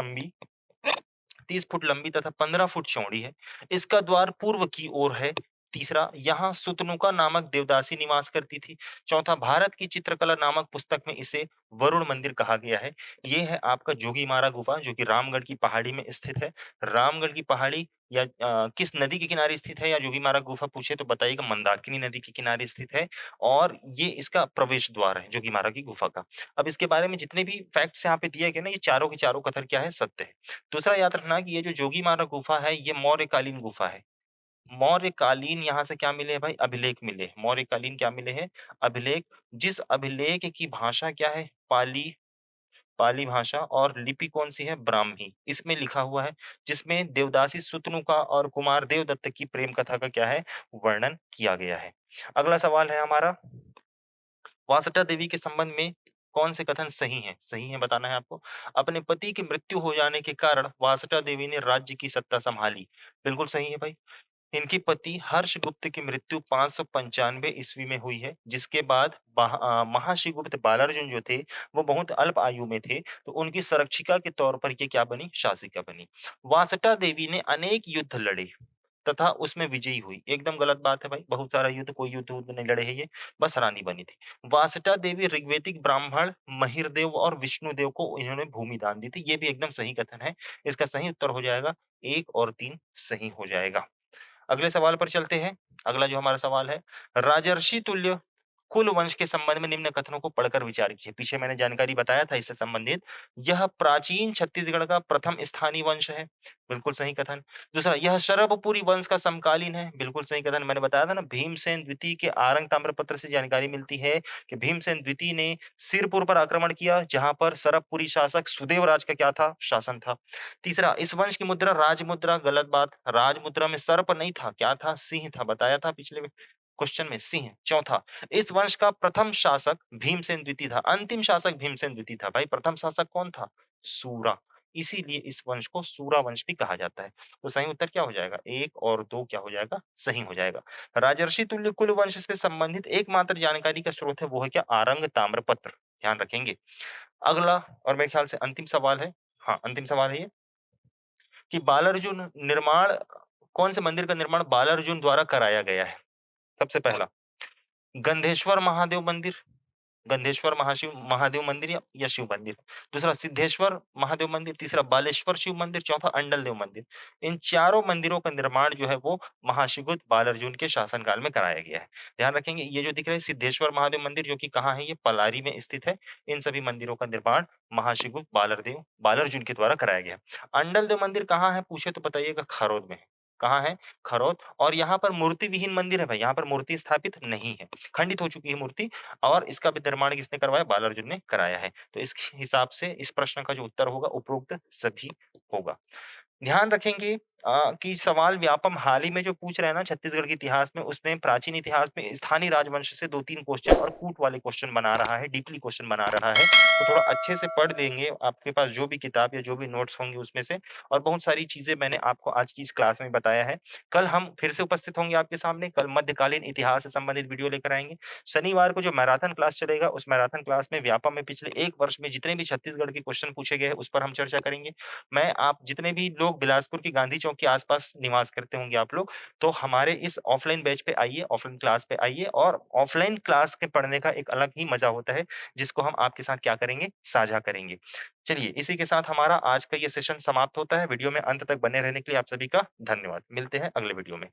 लंबी तथा 15 फुट चौड़ी है। इसका द्वार पूर्व की ओर है। तीसरा, यहाँ सुतनुका नामक देवदासी निवास करती थी। चौथा, भारत की चित्रकला नामक पुस्तक में इसे वरुण मंदिर कहा गया है। ये है आपका जोगीमारा गुफा, जो कि रामगढ़ की पहाड़ी में स्थित है। रामगढ़ की पहाड़ी या किस नदी के किनारे स्थित है, या जोगीमारा गुफा पूछे तो बताइएगा, मंदाकिनी नदी के किनारे स्थित है और ये इसका प्रवेश द्वार है जोगीमारा की गुफा का। अब इसके बारे में जितने भी फैक्ट्स यहाँ पे दिए गए ना, ये चारों के चारों कथन क्या है? सत्य है। दूसरा याद रखना कि ये जो जोगीमारा गुफा है, ये मौर्यकालीन गुफा है। मौर्यकालीन यहाँ से क्या मिले हैं भाई? अभिलेख मिले। मौर्यकालीन क्या मिले हैं? अभिलेख। जिस अभिलेख की भाषा क्या है? पाली, पाली भाषा, और लिपि कौन-सी है? ब्राह्मी। इसमें लिखा हुआ है, जिसमें देवदासी सुतनुका और कुमार देवदत्त की प्रेम कथा का क्या है? वर्णन किया गया है। अगला सवाल है हमारा, वासुदा देवी के संबंध में कौन से कथन सही हैं? सही है बताना है आपको। अपने पति की मृत्यु हो जाने के कारण वासुदा देवी ने राज्य की सत्ता संभाली। बिल्कुल सही है भाई। इनके पति हर्षगुप्त की मृत्यु 595 ईस्वी में हुई है, जिसके बाद महाशिवगुप्त बालार्जुन जो थे, वो बहुत अल्प आयु में थे, तो उनकी संरक्षिका के तौर पर ये क्या बनी? शासिका बनी। वासुदा देवी ने अनेक युद्ध लड़े तथा उसमें विजयी हुई। एकदम गलत बात है भाई, बहुत सारा युद्ध, कोई युद्ध-वुद्ध नहीं लड़े हैं ये, बस रानी बनी थी। वासुदा देवी ऋग्वेदिक ब्राह्मण महिरदेव और विष्णुदेव को इन्होंने भूमि दान दी थी। ये भी एकदम सही कथन है। इसका सही उत्तर हो जाएगा 1 और 3 सही हो जाएगा। अगले सवाल पर चलते हैं। अगला जो हमारा सवाल है, राजर्षि तुल्य कुल वंश के संबंध में निम्न कथनों को पढ़कर विचार कीजिए। पीछे मैंने जानकारी बताया था इससे संबंधित। यह प्राचीन छत्तीसगढ़ का प्रथम स्थानीय वंश है, बिल्कुल सही कथन। दूसरा, यह शरभपुरी वंश का समकालीन है, बिल्कुल सही कथन। मैंने बताया था ना, भीमसेन द्वितीय के आरंग ताम्रपत्र से जानकारी मिलती है कि भीमसेन द्वितीय ने सिरपुर पर आक्रमण किया, जहां पर शरभपुरी शासक सुदेवराज का क्या था, शासन था। तीसरा, इस वंश की मुद्रा राजमुद्रा, गलत बात। राजमुद्रा में सर्प नहीं था, क्या था, सिंह था, बताया था पिछले क्वेश्चन में, सिंह। चौथा, इस वंश का प्रथम शासक भीमसेन द्वितीय था, अंतिम शासक भीमसेन द्वितीय था। भाई प्रथम शासक कौन था, सूरा, इसीलिए इस वंश को सूरा वंश भी कहा जाता है। तो सही उत्तर क्या हो जाएगा, 1 और 2 क्या हो जाएगा, सही हो जाएगा। राजर्षि तुल्य कुल वंश से संबंधित एकमात्र जानकारी का स्रोत है, वो है क्या, आरंग ताम्रपत्र, ध्यान रखेंगे। अगला और मेरे ख्याल से अंतिम सवाल है, हाँ अंतिम सवाल है ये, कि बालार्जुन निर्माण, कौन से मंदिर का निर्माण बालार्जुन द्वारा कराया गया है। सबसे पहला, गंधेश्वर महादेव मंदिर, गंधेश्वर महाशिव महादेव मंदिर या शिव मंदिर। दूसरा, सिद्धेश्वर महादेव मंदिर। तीसरा, बालेश्वर शिव मंदिर। चौथा, अंडल देव मंदिर। इन चारों मंदिरों का निर्माण जो है वो महाशिवगुप्त बालार्जुन के शासनकाल में कराया गया है। ध्यान रखेंगे, ये जो दिख रहा है सिद्धेश्वर महादेव मंदिर, जो कि कहाँ है, ये पलारी में स्थित है। इन सभी मंदिरों का निर्माण महाशिवगुप्त बालार्जुन के द्वारा कराया गया है। अंडल देव मंदिर कहाँ है पूछे तो बताइएगा, खरौद में है। कहाँ है, खरौद। और यहाँ पर मूर्ति विहीन मंदिर है भाई, यहाँ पर मूर्ति स्थापित नहीं है, खंडित हो चुकी है मूर्ति। और इसका भी निर्माण किसने करवाया, बालार्जुन ने कराया है। तो इस हिसाब से इस प्रश्न का जो उत्तर होगा उपरोक्त सभी होगा। ध्यान रखेंगे कि सवाल व्यापम हाल ही में जो पूछ रहे हैं ना छत्तीसगढ़ के इतिहास में, उसमें प्राचीन इतिहास में स्थानीय राजवंश से 2-3 क्वेश्चन और कूट वाले क्वेश्चन बना रहा है, डीपली क्वेश्चन बना रहा है। तो थोड़ा अच्छे से पढ़ लेंगे, आपके पास जो भी किताब या जो भी नोट्स होंगे उसमें से। और बहुत सारी चीजें मैंने आपको आज की इस क्लास में बताया है। कल हम फिर से उपस्थित होंगे आपके सामने, कल मध्यकालीन इतिहास से संबंधित वीडियो लेकर आएंगे। शनिवार को जो मैराथन क्लास चलेगा, उस मैराथन क्लास में व्यापम में पिछले 1 वर्ष में जितने भी छत्तीसगढ़ के क्वेश्चन पूछे गए हैं उस पर हम चर्चा करेंगे। मैं आप जितने भी लोग बिलासपुर की गांधी चौक के आसपास निवास करते होंगे आप लोग, तो हमारे इस ऑफलाइन बैच पे आइए, ऑफलाइन क्लास पे आइए। और ऑफलाइन क्लास के पढ़ने का एक अलग ही मजा होता है, जिसको हम आपके साथ क्या करेंगे, साझा करेंगे। चलिए, इसी के साथ हमारा आज का ये सेशन समाप्त होता है। वीडियो में अंत तक बने रहने के लिए आप सभी का धन्यवाद। मिलते हैं अगले वीडियो में।